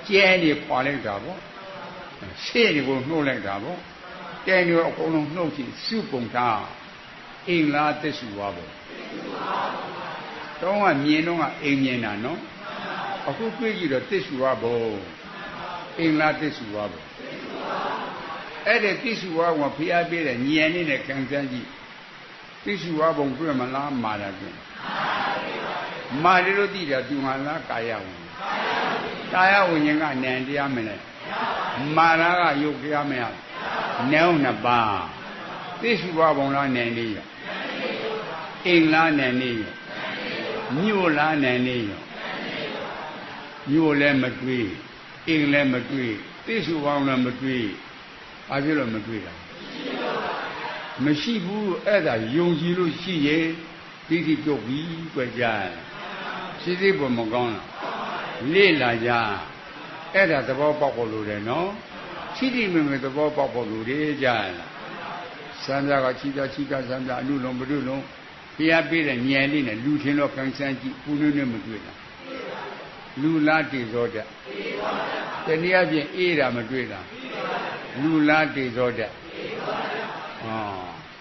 ကျဲနေခွာလိုက်တာပေါ့ရှေ့တွေကိုနှုတ်လိုက်တာပေါ့တဲနေကိုအကုန်လုံးနှုတ်ကြည့်စုပုံထားအင်္ဂလာသစ္စုဝါပေါ့တော့ကမြင်တော့ကအိမ်မြင်တာနော်အခုတွေ့ကြည့်တော့သစ္စုဝါပေါ့အင်္ဂလာသစ္စုဝါပေါ့အဲ့ဒီသစ္စုဝါကဖျားပေးတဲ့ဉာဏ်နဲ့ခံစားကြည့်သစ္စုဝါဘုံတွေ့မလားမာတာတွေ့မာတယ်လို့သိတယ်သူမှလားကာယဝိညာဉ်ကာယဝိညာဉ်ကနံတရားမလဲမာတာကယုတ်တရားမရနဲုံနှစ်ပါးသစ္စုဝါဘုံလားနံနေရအင်္ဂလာနံနေရမြို့လားနံနေရမြို့လည်းမတွေ့အင်္ဂလည်းမတွေ့သစ္စုဝါလည်းမတွေ့ဘာဖြစ်လို့မတွေ့တာမရှိဘူးအဲ့ဒါယုံကြည်လို့ရှိရင်ဒီတိပြုတ်ပြီးကြွကြစိစိပေါ်မကောင်းလားလေ့လာကြအဲ့ဒါသဘောပေါက်ဖို့လိုတယ်နော်ချိတိမမေသဘောပေါက်ဖို့လိုတယ်ကြစံပြကချိတာစံပြအလူလုံးဘုရုလုံးဖျားပေးတဲ့ဉာဏ်လေးနဲ့လူထင်တော့ခံစမ်းကြည့်ပူနေမတွေ့တာလူလားတည်သောတတနည်းအားဖြင့်အေးတာမတွေ့တာလူလားတည်သောတ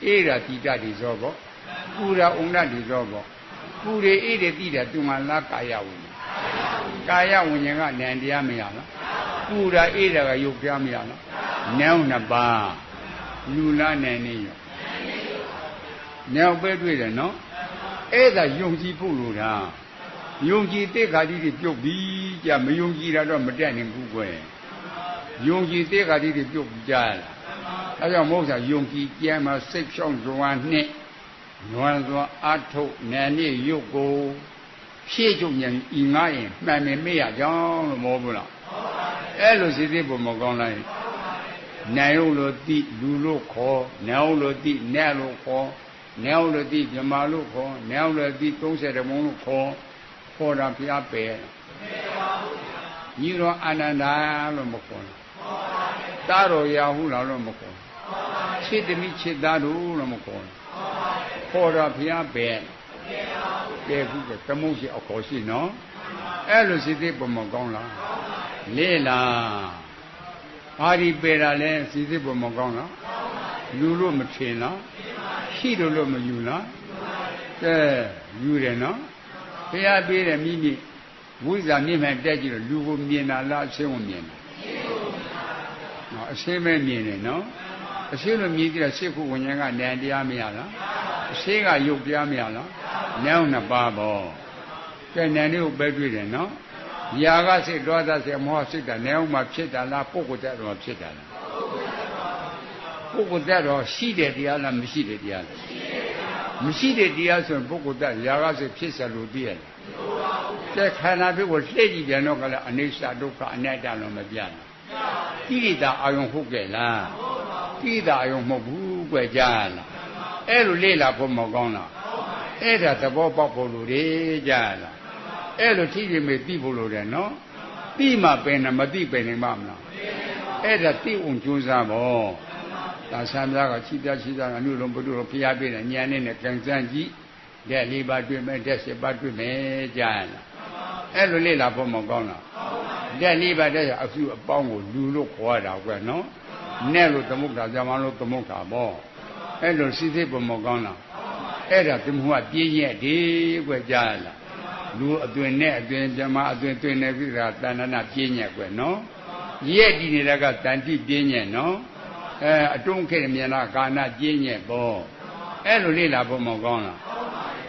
အေးတာတိတတိဇောပေါ့ပူတာဥဏတိဇောပေါ့ပူတွေအေးတွေတိတာသူမှလားကာယဝိညာဉ်ကာယဝိညာဉ်ကနံတရားမရလားပူတာအေးတာကယုတ်တရားမရလားနဲုံနှစ်ပါးလူလားနံနေရောနဲောက်ပဲတွေ့တယ်နော်အဲ့ဒါယုံကြည်ဖို့လိုတာယုံကြည်တဲ့ခါကြီးတွေပြုတ်ပြီးကြမယုံကြည်တာတော့မတက်နိုင်ဘူးကွယ်ယုံကြည်တဲ့ခါကြီးတွေပြုတ်ပြီးကြရလားအဲကြောင့်မဟုတ်တာယုံကြည်ကြမ်းမှာစိတ်ဖြောင်းစွာနဲ့နွမ်းစွာအထုတ်နယ်နဲ့ရုပ်ကိုဖြည့်ချုပ်ဉာဏ်ဤငါရင်မှန်မယ်မေ့ရကြောင်းလို့မဟုတ်ဘူးလားအဲ့လိုစိစိပုံမကောင်းလိုက်နိုင်လို့တိလူလို့ခေါ်နိုင်လို့တိနဲ့လို့ခေါ်နိုင်လို့တိမြမလို့ခေါ်နိုင်လို့တိ30မုံလို့ခေါ်တာဖျားပဲညီတော်အာနန္ဒာလို့မခေါ်ဘူးတာတော်ရာဟုလားလို့မခေါ်ချစ်တမိချစ်သားတို့လို့မခေါ်ခေါ်တော့ဘုရားပဲကဲခုကသမုတ်ရှိအခေါ်ရှိနော်အဲ့လိုစိတ်သိပုံမကောင်းလားလေလားဘာဒီပေတာလဲစိတ်သိပုံမကောင်းလားလူလို့မထင်လားရှိလို့မယူလားကဲယူတယ်နော်ဘုရားပေးတယ်မိမိဝိဇ္ဇာမြင့်မှန်တက်ကြည့်တော့လူကိုမြင်တာလားအရှင်းကိုမြင်တာအရှင်းပဲမြင်တယ်နော်အရှင်းလိုမြည်ကြည့်တာရှစ်ခုဝိညာဉ်ကဉာဏ်တရားမရလားအရှင်းကယုတ်တရားမရလားဉာဏ်နှစ်ပါးပေါ့ကဲဉာဏ်လေးကိုပဲတွေ့တယ်နော်ຢာကစိတ်ဒေါသစိတ်မောဟစိတ်ကဉာဏ်ဥမှာဖြစ်တာလားပုဂ္ဂိုလ်တ attva ဖြစ်တာလားပုဂ္ဂိုလ်တ attva ရှိတဲ့တရားလားမရှိတဲ့တရားလားမရှိတဲ့တရားဆိုရင်ပုဂ္ဂိုလ်တ attva ຢာကစိတ်ဖြစ်ဆက်လို့သိရလားကဲခန္ဓာဖြစ်ကိုလှည့်ကြည့်ပြန်တော့ကလည်းအနိစ္စဒုက္ခအနတ္တလို့မပြဘူးကိရိတာအာယုံဟုတ်ကဲ့လားကိရိတာအာယုံမဟုတ်ဘူးကွယ်ကြားလားအဲ့လိုလေ့လာဖို့မကောင်းလားအဲ့ဒါသဘောပေါက်ဖို့လိုတယ်ကြားလားအဲ့လိုထိထိမေသိဖို့လိုတယ်နော်သိမှပင်နဲ့မသိပင်နိုင်ပါမလားအဲ့ဒါသိအောင်ကြိုးစားဖို့ဒါဆံပြားကချိပြချိသားကအနုလုံးဘုဒ္ဓလိုဖျားပြတဲ့ဉာဏ်နဲ့ကြံစမ်းကြည့်တဲ့၄ပါးတွေ့မယ်တဲ့၈ပါးတွေ့မယ်ကြားလားအဲ့လိုလေ့လာဖို့မကောင်းလားတဲ့၄ပါးတဲ့အစုအပေါင်းကိုလူလို့ခေါ်ရတာကွယ်နော်နဲ့လို့သမုဒ္ဒါဇမလို့သမုဒ္ဒါပေါ့အဲ့လိုစိစိပုံမကောင်းလားအဲ့ဒါသမုဟပြင်းရဲ့ဒီကွယ်ကြားလားလူအသွင်နဲ့အသွင်ပြမအသွင်သွင်နေပြီကတဏ္ဍနာပြင်းရဲ့ကွယ်နော် ရက်ဒီနေတာကတန်တိပြင်းညက်နော်အတွန်းခဲ့မြင်လားကာဏပြင်းညက်ပေါ့အဲ့လိုလေ့လာဖို့မကောင်းလား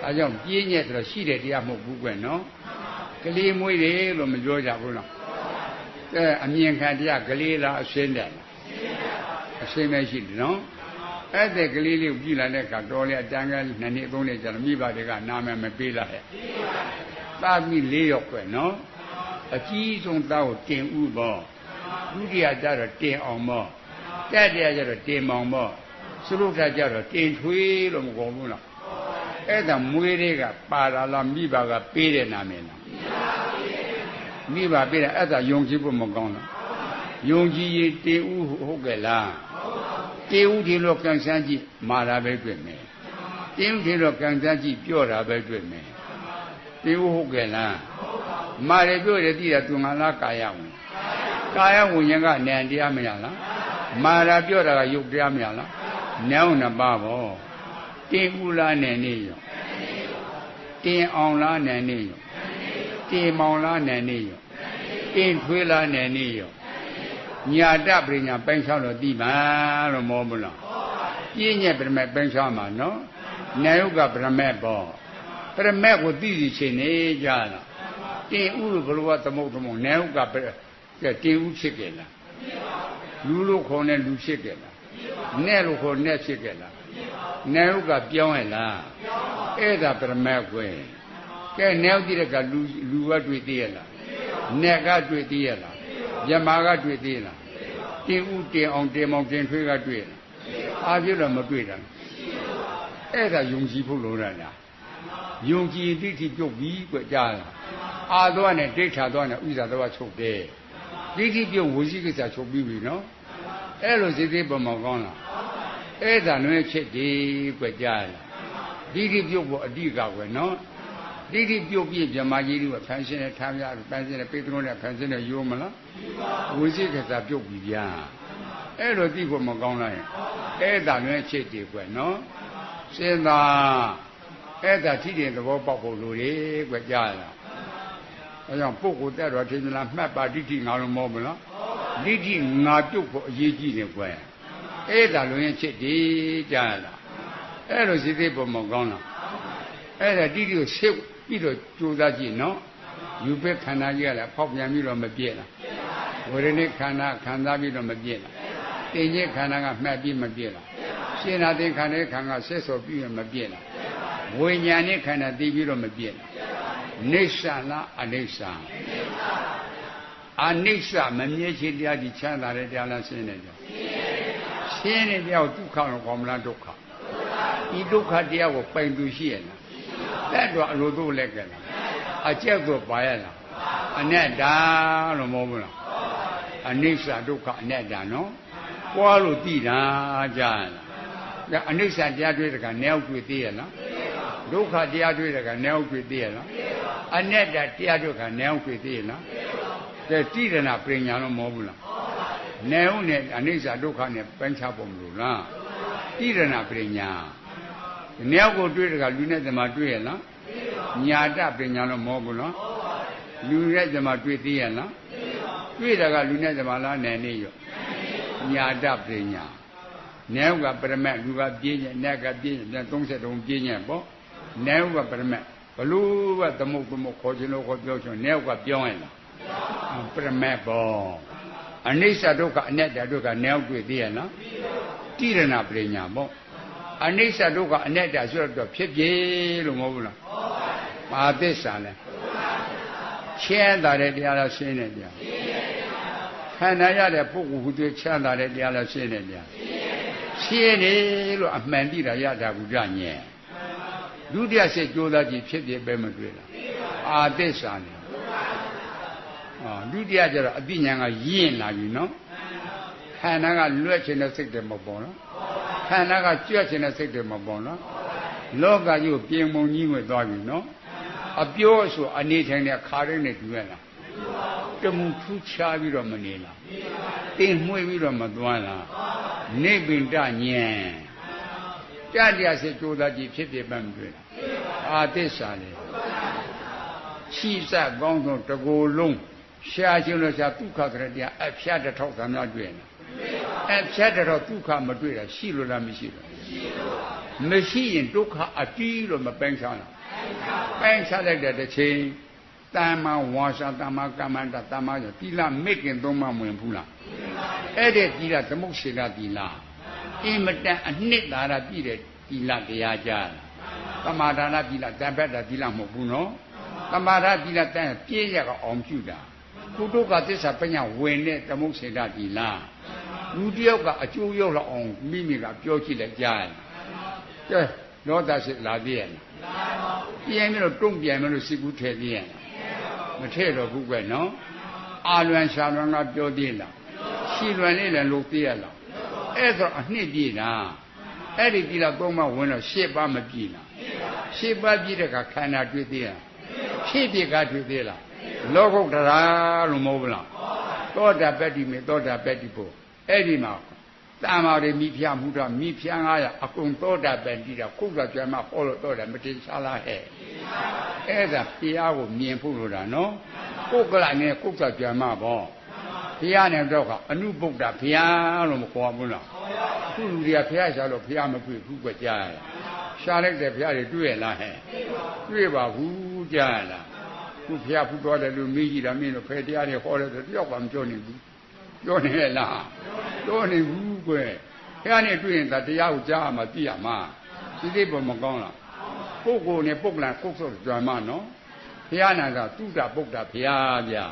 ဒါကြောင့်ပြင်းညက်ဆိုတော့ရှိတဲ့တရားမဟုတ်ဘူးကွနော်ကလေးမွေးတယ်လို့မပြောကြဘူးလားအမြင်ခံတရားကလေးလားအရှင်းတယ်အရှင်းမရှိတယ်နော်အဲ့တဲ့ကလေးလေးကိုကြည့်လာတဲ့အခါတော်လေအတန်းက2နှစ်3နှစ်ကြာတော့မိဘတွေကနာမည်မပေးလာရဲ့သားမိ4ယောက်ပဲနော်အကြီးဆုံးသားကိုတင်ဥပေါ့ဒုတိယကျတော့တင်အောင်ပေါ့တတိယကျတော့တင်မောင်ပေါ့သုရုထကျတော့တင်ထွေးလို့မကုန်ဘူးလားအဲ့ဒါမွေးတွေကပါလာလားမိဘကပေးတဲ့နာမည်လားမိဘပေးတဲ့အဲ့ဒါယုံကြည်ဖို့မကောင်းလားယုံကြည်ရင်တင်ဥဟုတ်ကဲ့လားတင်ဥဒီလိုကန်ဆန်းကြည့်မာတာပဲတွေ့မယ်တင်ဥဒီလိုကန်ဆန်းကြည့်ပြော့တာပဲတွေ့မယ်တင်ဥဟုတ်ကဲ့လားမာရပြော့တယ်သိတာသူငါလားကာယဝင်ကာယဝင်ရင်ကနံတရားမရလားမာရပြော့တာကယုတ်တရားမရလားနံနှစ်ပါးပေါ့တင်ဥလားနံနေရောတင်အောင်လားနံနေရောတင်မောင်လားနံနေရောတင်ထွေးလားနံနေရောညာတပရိညာပိုင်းခြားလို့သိပါလို့မောမလားပြည့်ညက်ပရမတ်ပိုင်းခြားမှာနော်နာယုကပရမတ်ပေါ့ပရမတ်ကိုသိစီချင်းနေကြလားတင်ဥလို့ဘလို့ကသမုတ်သမုတ်နာယုကတင်ဥဖြစ်ကြလားလူလို့ခေါ်နေလူဖြစ်ကြလားနဲ့လို့ခေါ်နဲ့ဖြစ်ကြလားနာယုကပြောင်းရလားအဲ့ဒါပရမတ်ကွယ်ကဲနာယုတိတဲ့ကလူကတွေ့သေးရလားနဲ့ကတွေ့သေးရလားယမကတွေ့သေးလားတင်ဥတင်အောင်တင်မောင်တင်ထွေးကတွေ့လားအားပြလို့မတွေ့တာအဲ့ဒါယုံကြည်ဖို့လိုတာလားယုံကြည်တိတိပြုတ်ပြီးကြကြားလားအာသွားနဲ့ဒိဋ္ဌာသွားနဲ့ဥစ္စာသွားချုပ်တယ်တိတိပြုတ်ဝစီကိစ္စချုပ်ပြီးပြီနော်အဲ့လိုစိတ်သေးပုံမကောင်းလားအဲ့ဒါလွဲချက်ဒီကြကြားလားတိတိပြုတ်ဖို့အဓိကကွယ်နော်တိတိပြုတ်ပြည့်မြမကြီးတို့ဖန်ဆင်းတဲ့ထားပြဖန်ဆင်းတဲ့ပေတရုနဲ့ဖန်ဆင်းတဲ့ရိုးမလားဝိသိကိစ္စပြုတ်ပြီးဗျာအဲ့လိုသိဖို့မကောင်းလားအဲ့ဒါလွဲချက်ဒီကွယ်နော်စဉ်းစားအဲ့ဒါထိတဲ့သဘောပေါက်ဖို့လိုတယ်ကြားလားအဲကြောင့်ပုဂ္ဂိုလ်တက်တော်ထင်လားမှတ်ပါဒိဋ္ဌိငါလို့မောမလားဒိဋ္ဌိငါပြုတ်ဖို့အရေးကြီးတယ်ကွယ်အဲ့ဒါလွဲချက်ဒီကြားလားအဲ့လိုစိတ်သေးပုံမကောင်းလားအဲ့ဒါတိတိကိုရှေ့ပြီးတော့ကြိုးစားကြည့်နော်ယူပဲခန္ဓာကြီးကလည်းဖောက်ပြန်ပြီးတော့မပြည့်လားဝေဒနိခန္ဓာခံစားပြီးတော့မပြည့်လားတင်ကြီးခန္ဓာကမှတ်ပြီးမပြည့်လားရှင်းနာသင်္ခါရခန္ဓာဆက်စော်ပြီးမပြည့်လားဝိညာဉ်နဲ့ခန္ဓာသိပြီးတော့မပြည့်လားနိစ္စလားအနိစ္စအနိစ္စမမြဲခြင်းတရားကြီးချမ်းသာတဲ့တရားလားရှင်းနေကြရှင်းနေတရားကိုဒုက္ခလို့ခေါ်မလားဒုက္ခဒီဒုက္ခတရားကိုပိုင်သူရှိရလားလက်တော့အလိုတို့လက်ကလားအကျက်ကိုပါရလားအနတ္တလို့မဟုတ်ဘူးလားအနိစ္စဒုက္ခအနတ္တနော်ပွားလို့သိတာကြားလားအနိစ္စတရားတွေ့တဲ့ကနေအောင်တွေ့သေးရလားဒုက္ခတရားတွေ့တဲ့ကနေအောင်တွေ့သေးရလားအနတ္တတရားတွေ့ကနေအောင်တွေ့သေးရလားကဲတိရဏပညာလို့မဟုတ်ဘူးလားနေအောင်နဲ့အနိစ္စဒုက္ခနဲ့ပိုင်းခြားပုံမလို့လားတိရဏပညာနေအောင်ကိုတွေ့တဲ့ကလူနဲ့သမာတွေ့ရလားညာတပညာလို့မဟုတ်ဘူးလားလူနဲ့သမာတွေ့သေးရလားတွေ့တာကလူနဲ့သမာလားနယ်နေရောညာတပညာနေအောင်ကပရမတ်လူကပြင်းညက်နက်ကပြင်းညက်33ပြင်းညက်ပေါ့နေအောင်ကပရမတ်ဘလို့ကသမုတ်ခေါ်ခြင်းလို့ခေါ်ပြောချင်နေအောင်ကပြောင်းရလားပရမတ်ပေါ့အနိစ္စဒုက္ခအနတ္တဒုက္ခနေအောင်တွေ့သေးရလားတိရဏပညာပေါ့အနိစ္စဒုက္ခအနတ္တဆိုတော့ဖြစ်ပြေလို့မဟုတ်ဘူးလားပါသစ္စာလဲချမ်းသာတဲ့တရားလားရှင်းတဲ့တရားခန္ဓာရတဲ့ပုဂ္ဂိုလ်ဟူသည်ချမ်းသာတဲ့တရားလားရှင်းတဲ့တရားရှင်းနေလို့အမှန်တိတာရတာကူကြညံဒုတိယစိတ်ကြိုးစားကြည့်ဖြစ်ပြေပဲမတွေ့လားအာသစ္စာနဲ့ဒုတိယကျတော့အပညာကရင့်လာပြီနော်ခန္ဓာကလွတ်ခြင်းတဲ့စိတ်တွေမပေါ်နော်ခန္ဓာကကြွခြင်းတဲ့စိတ်တွေမပေါ်နော်လောကကြီးကိုပြင်ပုံကြီးဝင်သွားပြီနော်အပြောဆိုအနေထိုင်တဲ့ခါရင်းနဲ့တူရလားတမှုထူးခြားပြီးတော့မနေလားတင်မှွေပြီးတော့မသွားလားနိဗ္ဗိန္ဒဉာဏ်တရားစိတ်ကြိုးစားကြည့်ဖြစ်ဖြစ်မှမတွေ့လားအာသစ္စာလေရှိစကောင်းဆုံးတကူလုံး ရှာခြင်းလို့ရှာဒုက္ခဆိုတဲ့တရားအဖြတ်တစ်ထောက်သမ်းများတွေ့နေအဖြတ်တစ်ထောက်ဒုက္ခမတွေ့တာရှိလို့လားမရှိလို့မရှိရင်ဒုက္ခအတီးလို့မပန်းချလားပန်းချလိုက်တဲ့တစ်ချိန်တမ္မာဝါစာတမ္မာကမ္မန္တတမ္မာဆိုသီလမေ့ခင်သုံးပါဝင်ဘူးလားအဲ့ဒီသီလသမုတ်စေတသီလအင်မတန်အနှစ်သာရပြည့်တဲ့သီလတရားကြသမာဓိသီလတန်ဖက်တာသီလမဟုတ်ဘူးနော်သမာဓိသီလတန်ပြည့်ရကအောင်ပြုတာကုတုကသစ္စာပညာဝင်တဲ့သမုတ်စေတသီလလူတယောက်ကအကျိုးရောက်လောက်အောင်မိမိကပြောကြည့်လိုက်ကြတယ်ကဲလောသစိတ်လာသေးရဲ့ပြန်ပြီးတော့တုံ့ပြန်မလို့စိတ်ကူးထည့်သေးရဲ့မထည့်တော့ဘူးကွနော်အာလွန်ရှာလွန်ကပြောသေးလားရှည်လွန်လေးလည်းလုပ်သေးရလားအဲ့ဆိုအနှစ်ပြည့်တာအဲ့ဒီပြည်လာသုံးပါဝင်တော့၈ပါးမပြည့်လား၈ပါးပြည့်တဲ့ကခန္ဓာတွေ့သေးလားဖြည့်ပြည့်ကတွေ့သေးလားလောကုတ္တရာလို့မဟုတ်ဘူးလားသောတာပတ္တိမေသောတာပတ္တိဖို့အဲ့ဒီမှာတမ္မာတွေမိဖျားမှုတော့မိဖျား900အကုန်သောတာပတ္တိတာခုကကြွမ်းမဟောလို့သောတာမတင်ရှားလားဟဲ့အဲ့ဒါတရားကိုမြင်ဖို့လို့တာနော်ပုဂ္ဂလနဲ့ကုသကြွမ်းမပေါ့ဘုရားနဲ့တော့ကအနုပုဒ္ဒဘုရားလို့မခေါ်ဘူးလားခုလူတွေကဘုရားရှာလို့ဘုရားမတွေ့ဘူးကြကြားရရှာလိုက်တဲ့ဘုရားတွေတွေ့ရလားဟဲ့တွေ့ပါဘူးကြားရလားခုဘုရားဖူးတော်တယ်လို့မေးကြည့်တာမင်းတို့ဖယ်တရားတွေဟောတယ်ဆိုတယောက်ကမပြောနိုင်ဘူးပြောနေလားပြောနေဘူးကွယ်ဘုရားနဲ့တွေ့ရင်တရားကိုကြားမှသိရမှာဒီသေးပေါ်မကောင်းလားပုဂ္ဂိုလ်နဲ့ပုဂ္ဂလကုသကြွမ်းမနော်ဘုရားနာကသုဒ္ဓပုဒ္ဒဘုရားဗျာ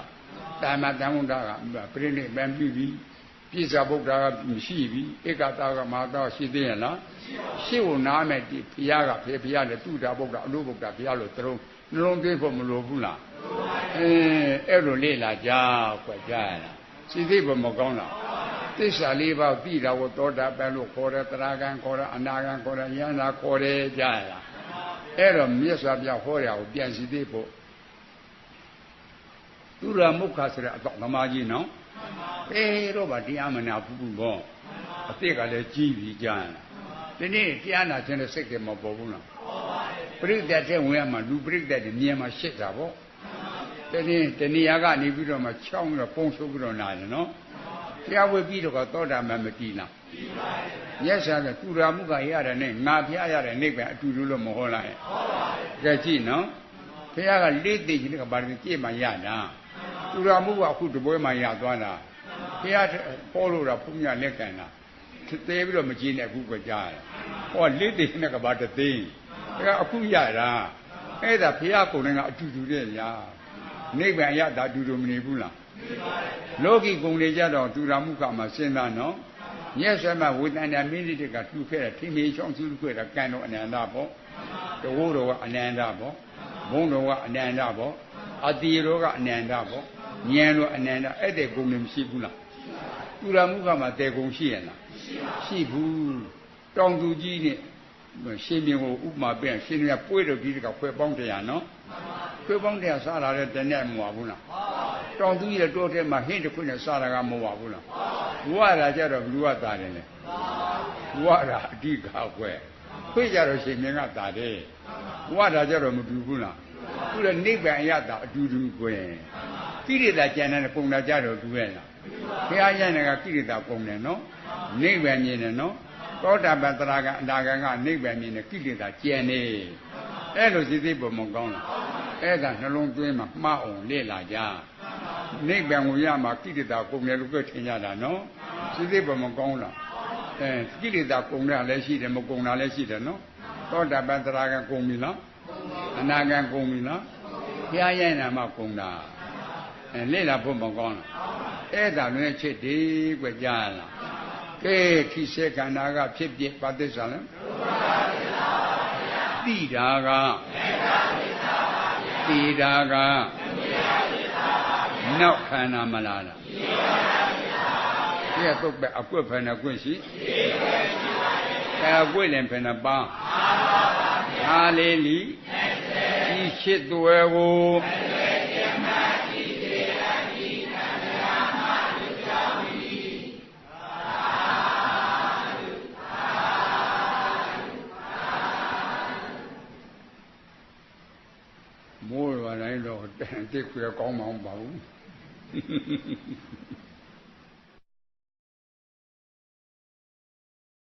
တာမတံဝန္တာကပြိဋိဘံပြုပြီးပြစ္ဆာဗုဒ္ဓကမရှိပြီဧကတာကမဟာတာရှိသေးရဲ့လားရှေ့ကိုနားမဲ့ဒီဘုရားကဘုရားနဲ့သုဒ္ဓဗုဒ္ဓအနုဗုဒ္ဓဘုရားလို့သလုံးနှလုံးသွင်းဖို့မလိုဘူးလားအဲ့လိုလေ့လာကြကွယ်ကြားရလားစိတ်သိဖို့မကောင်းလားသစ္စာလေးပါးသိတာကိုသောတာပန်လို့ခေါ်တယ်သရဂံခေါ်တယ်အနာဂံခေါ်တယ်ယန္တာခေါ်တယ်ကြားရလားအဲ့တော့မြတ်စွာဘုရားဟောတာကိုပြန်စိတ်သိဖို့သူရမုခဆိုတဲ့အတော့သမားကြီးနော်တော့ဗာတရားမနာဘူးပေါ့အစ်စ်ကလည်းကြီးပြီးကြားရလားဒီနေ့တရားနာခြင်းနဲ့စိတ်ကမပေါ်ဘူးလားပရိသတ်တဲ့ဝင်ရမှာလူပရိသတ်တွေမြင်မှာရှစ်တာပေါ့တနည်းကနေပြီးတော့မှချောင်းပြီးတော့ပုံဆိုးပြီးတော့နာတယ်နော်တရားဝေပြီးတော့သောတာပန်မတည်လားမျက်စာကသူရာမှုကရတယ်နဲ့ငါဖျားရတယ်နိဗ္ဗာန်အတူတူလို့မဟုတ်လားဟဲ့ကြည့်ကြည့်နော်ဖျားကလေးသိချင်းကဘာလို့ကြည့်မှရတာသူရာမှုကအခုတပွဲမှရသွားတာဖျားဟောလို့တော့ဘုရားလက်ကန်တာသေးပြီးတော့မကြည့်နဲ့အခုကကြားတယ်ဟောလေးသိချင်းကဘာတသိဒါကအခုရတာအဲ့ဒါဖျားကိုယ်နဲ့ကအတူတူတဲ့ညာနိဗ္ဗာန်ရတာအတူတူမနေဘူးလားလောကီဂုဏ်တွေကြတော့သူရာမှုကမှစဉ်းစားနော်ညက်ဆွဲမှဝေဒနာမိနိတိကတူခဲ့တဲ့ထိမေချောင်းစုခွဲတာကံတော်အနန္တပေါ့တဝိုးတော်ကအနန္တပေါ့ဘုံတော်ကအနန္တပေါ့အတိရောကအနန္တပေါ့ဉာဏ်တော်အနန္တအဲ့တဲ့ဂုဏ်တွေမရှိဘူးလားသူရာမှုကမှတဲ့ဂုဏ်ရှိရလားရှိဘူးတောင်သူကြီးနဲ့ရှင်မြင်ကိုဥပမာပြန်ရှင်မြတ်ပွေးတော်ကြီးကခွဲပေါင်းတရားနော်ခွဲပေါင်းတရားစားလာတဲ့တနေ့မဟုတ်ဘူးလားတောင်သူကြီးရဲ့တိုးထဲမှာဟင်းတစ်ခွနဲ့စားတာကမဟုတ်ပါဘူးလားဝါရာကြတော့ဘလူကတာတယ်လေဝါရာအဓိကခွဲခွေးကြတော့ရှင်မြင်ကတာတယ်ဝါရာကြတော့မတူဘူးလားသူကနိဗ္ဗာန်ရတာအတူတူခွဲကိရိတာကျန်တဲ့ပုံနာကြတော့တူရဲ့လားဘုရားရတဲ့ကကိရိတာပုံတယ်နော်နိဗ္ဗာန်မြင်တယ်နော်သောတာပန်တရာကအနာဂံကနိဗ္ဗာန်မြင်တဲ့ကိလေသာကျန်နေအဲ့လိုစိတ်သိပုံမကောင်းလားအဲ့ဒါနှလုံးသွင်းမှာမှားအောင်လေ့လာကြနိဗ္ဗာန်ကိုရမှာကိလေသာကုန်တယ်လို့ပြောထင်ကြတာနော်စိတ်သိပုံမကောင်းလားကိလေသာကုန်တာလည်းရှိတယ်မကုန်တာလည်းရှိတယ်နော်သောတာပန်တရာကကုန်ပြီလားအနာဂံကုန်ပြီလားဘုရားရဲ့နာမကုန်တာလေ့လာဖို့မကောင်းလားအဲ့ဒါလွင်ချစ်တယ်ကြွကြားလားကဲခိစေခန္ဓာကဖြစ်ပြပါသစ္စာလဲတိတာကတိတာကနောက်ခန္ဓာမလားလားဒီကတော့ပဲအကွက်ဖယ်နေကွင့်ရှိအကွက်လည်းဖယ်နေပါအားလေးလီဒီချစ်သွဲကိုမိုးရွာတိုင်းတော့တိတ်ခွေကောင်းမအောင်ပါဘူး